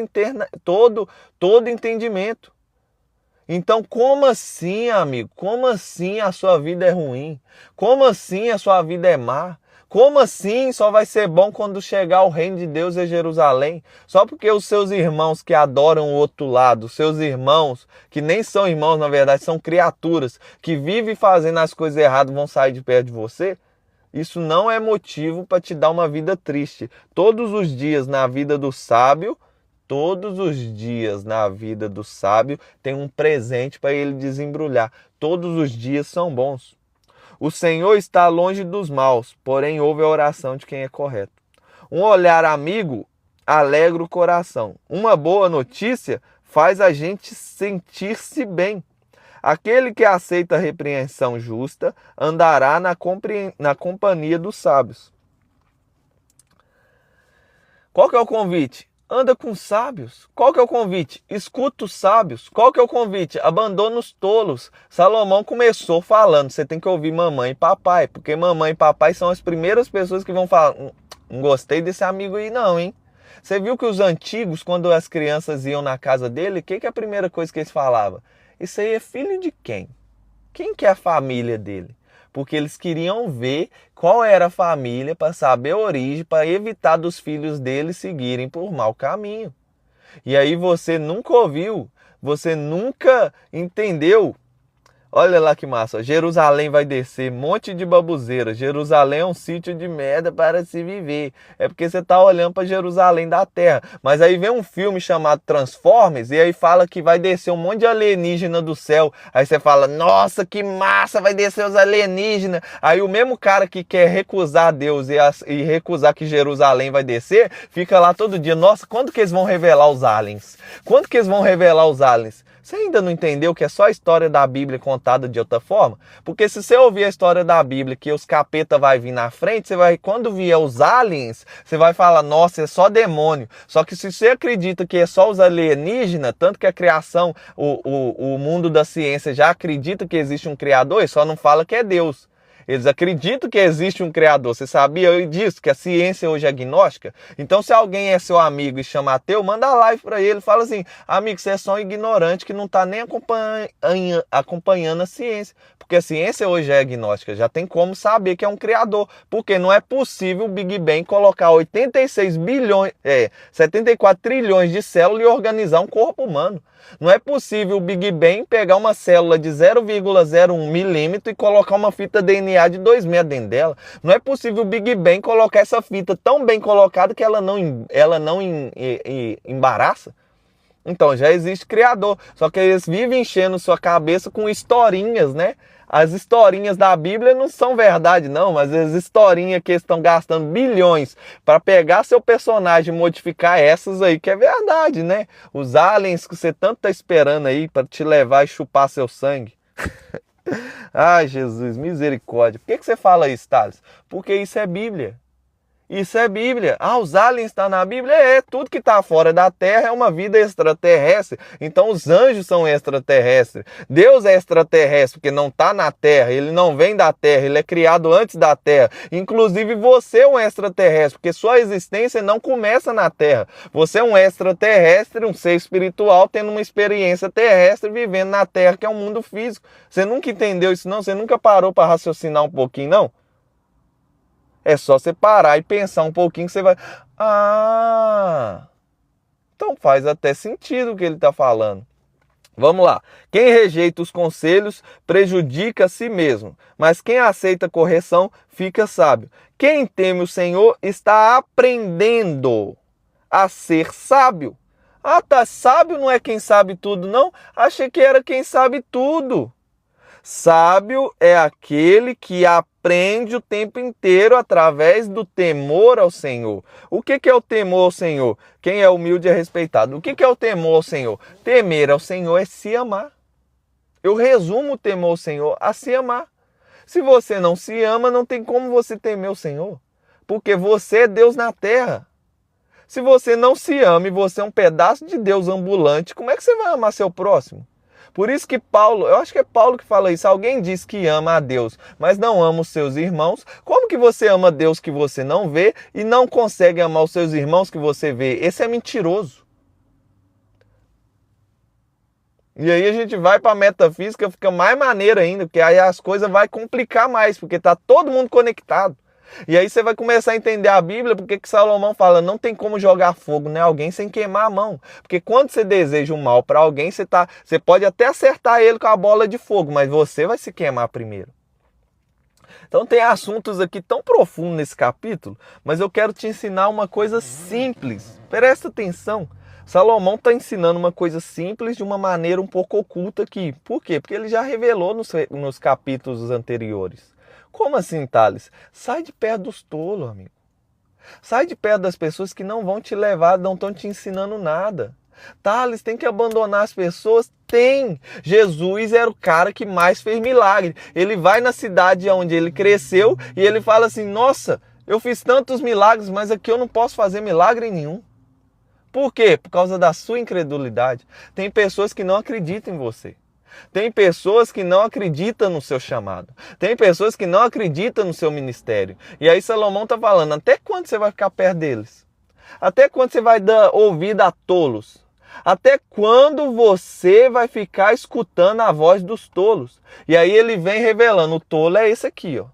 [SPEAKER 1] entendimento. Então, como assim, amigo? Como assim a sua vida é ruim? Como assim a sua vida é má? Como assim só vai ser bom quando chegar o reino de Deus em Jerusalém? Só porque os seus irmãos que adoram o outro lado, os seus irmãos que nem são irmãos, na verdade, são criaturas que vivem fazendo as coisas erradas, vão sair de perto de você? Isso não é motivo para te dar uma vida triste. Todos os dias na vida do sábio, tem um presente para ele desembrulhar. Todos os dias são bons. O Senhor está longe dos maus, porém ouve a oração de quem é correto. Um olhar amigo alegra o coração. Uma boa notícia faz a gente sentir-se bem. Aquele que aceita a repreensão justa andará na companhia dos sábios. Qual que é o convite? Anda com sábios. Qual que é o convite? Escuta os sábios. Qual que é o convite? Abandona os tolos. Salomão começou falando: você tem que ouvir mamãe e papai, porque mamãe e papai são as primeiras pessoas que vão falar: não gostei desse amigo aí não, hein? Você viu que os antigos, quando as crianças iam na casa dele, o que é a primeira coisa que eles falavam? Isso aí é filho de quem? Quem que é a família dele? Porque eles queriam ver qual era a família para saber a origem, para evitar dos filhos deles seguirem por mau caminho. E aí você nunca ouviu, você nunca entendeu Olha lá que massa. Jerusalém vai descer, monte de babuzeira. Jerusalém é um sítio de merda para se viver. É porque você tá olhando para Jerusalém da Terra. Mas aí vem um filme chamado Transformers e aí fala que vai descer um monte de alienígena do céu. Aí você fala, nossa, que massa, vai descer os alienígenas. Aí o mesmo cara que quer recusar Deus e recusar que Jerusalém vai descer, fica lá todo dia. Nossa, quando que eles vão revelar os aliens? Quando que eles vão revelar os aliens? Você ainda não entendeu que é só a história da Bíblia contada de outra forma? Porque se você ouvir a história da Bíblia que os capeta vai vir na frente, você vai, quando vier os aliens, você vai falar, nossa, é só demônio. Só que se você acredita que é só os alienígenas, tanto que a criação, o mundo da ciência já acredita que existe um criador, e só não fala que é Deus. Eles acreditam que existe um criador. Você sabia disso? Que a ciência hoje é agnóstica? Então, se alguém é seu amigo e chama ateu, manda live para ele. Fala assim, amigo, você é só um ignorante que não está nem acompanhando a ciência. Porque a ciência hoje é agnóstica. Já tem como saber que é um criador. Porque não é possível o Big Bang colocar 74 trilhões de células e organizar um corpo humano. Não é possível o Big Bang pegar uma célula de 0,01 milímetro e colocar uma fita DNA de 2 metros dentro dela. Não é possível o Big Bang colocar essa fita tão bem colocada que ela não embaraça. Então já existe criador, só que eles vivem enchendo sua cabeça com historinhas, né? As historinhas da Bíblia não são verdade não, mas as historinhas que eles estão gastando bilhões para pegar seu personagem e modificar essas aí que é verdade, né? Os aliens que você tanto tá esperando aí para te levar e chupar seu sangue. Ai, Jesus, misericórdia. Por que você fala isso, Thales? Porque isso é Bíblia. Isso é Bíblia. Ah, os aliens estão na Bíblia? É, tudo que está fora da Terra é uma vida extraterrestre. Então os anjos são extraterrestres. Deus é extraterrestre porque não está na Terra, ele não vem da Terra, ele é criado antes da Terra. Inclusive você é um extraterrestre, porque sua existência não começa na Terra. Você é um extraterrestre, um ser espiritual, tendo uma experiência terrestre, vivendo na Terra, que é um mundo físico. Você nunca entendeu isso não? Você nunca parou para raciocinar um pouquinho, não? É só você parar e pensar um pouquinho que você vai... Ah, então faz até sentido o que ele está falando. Vamos lá. Quem rejeita os conselhos prejudica a si mesmo, mas quem aceita correção fica sábio. Quem teme o Senhor está aprendendo a ser sábio. Ah, tá, sábio não é quem sabe tudo, não? Achei que era quem sabe tudo. Sábio é aquele que aprende o tempo inteiro através do temor ao Senhor. O que é o temor ao Senhor? Quem é humilde é respeitado. O que é o temor ao Senhor? Temer ao Senhor é se amar. Eu resumo o temor ao Senhor a se amar. Se você não se ama, não tem como você temer o Senhor. Porque você é Deus na terra. Se você não se ama e você é um pedaço de Deus ambulante, como é que você vai amar seu próximo? Por isso que Paulo, eu acho que é Paulo que fala isso, alguém diz que ama a Deus, mas não ama os seus irmãos, como que você ama Deus que você não vê e não consegue amar os seus irmãos que você vê? Esse é mentiroso. E aí a gente vai para a metafísica, fica mais maneiro ainda, porque aí as coisas vão complicar mais, porque está todo mundo conectado. E aí você vai começar a entender a Bíblia, porque que Salomão fala, não tem como jogar fogo em alguém sem queimar a mão. Porque quando você deseja o mal para alguém, você pode até acertar ele com a bola de fogo, mas você vai se queimar primeiro. Então tem assuntos aqui tão profundos nesse capítulo, mas eu quero te ensinar uma coisa simples. Presta atenção. Salomão está ensinando uma coisa simples de uma maneira um pouco oculta aqui. Por quê? Porque ele já revelou nos capítulos anteriores. Como assim, Thales? Sai de perto dos tolos, amigo. Sai de perto das pessoas que não vão te levar, não estão te ensinando nada. Thales, tem que abandonar as pessoas? Tem! Jesus era o cara que mais fez milagre. Ele vai na cidade onde ele cresceu e ele fala assim, nossa, eu fiz tantos milagres, mas aqui eu não posso fazer milagre nenhum. Por quê? Por causa da sua incredulidade. Tem pessoas que não acreditam em você. Tem pessoas que não acreditam no seu chamado. Tem pessoas que não acreditam no seu ministério. E aí Salomão está falando, até quando você vai ficar perto deles? Até quando você vai dar ouvido a tolos? Até quando você vai ficar escutando a voz dos tolos? E aí ele vem revelando, o tolo é esse aqui, ó.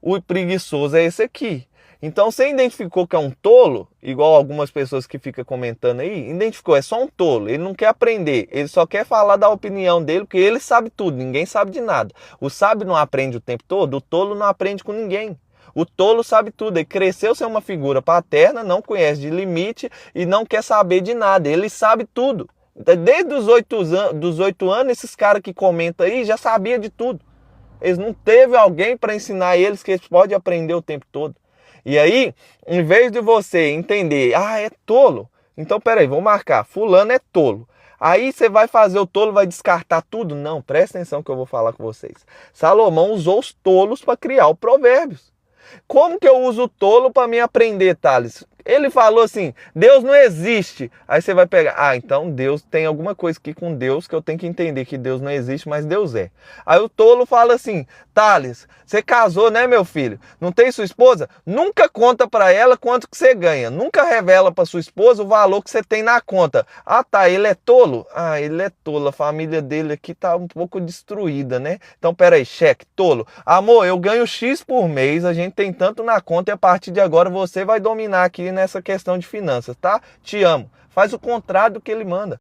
[SPEAKER 1] O preguiçoso é esse aqui. Então você identificou que é um tolo, igual algumas pessoas que ficam comentando aí, identificou, é só um tolo, ele não quer aprender, ele só quer falar da opinião dele, porque ele sabe tudo, ninguém sabe de nada. O sábio não aprende o tempo todo, o tolo não aprende com ninguém. O tolo sabe tudo, ele cresceu sem uma figura paterna, não conhece de limite e não quer saber de nada, ele sabe tudo. Desde os 8 anos, esses caras que comentam aí já sabia de tudo. Eles não teve alguém para ensinar eles que eles podem aprender o tempo todo. E aí, em vez de você entender, é tolo, então peraí, vou marcar, fulano é tolo. Aí você vai fazer o tolo, vai descartar tudo? Não, presta atenção que eu vou falar com vocês. Salomão usou os tolos para criar o Provérbios. Como que eu uso o tolo para me aprender, Thales? Ele falou assim, Deus não existe. Aí você vai pegar, então Deus tem alguma coisa aqui com Deus que eu tenho que entender que Deus não existe, mas Deus é. Aí o tolo fala assim, Thales, você casou, né, meu filho? Não tem sua esposa? Nunca conta para ela quanto que você ganha. Nunca revela para sua esposa o valor que você tem na conta. Tá, ele é tolo? Ele é tolo. A família dele aqui tá um pouco destruída, né? Então, peraí, cheque, tolo. Amor, eu ganho X por mês, a gente tem tanto na conta e a partir de agora você vai dominar aqui nessa questão de finanças, tá? Te amo. Faz o contrário do que ele manda.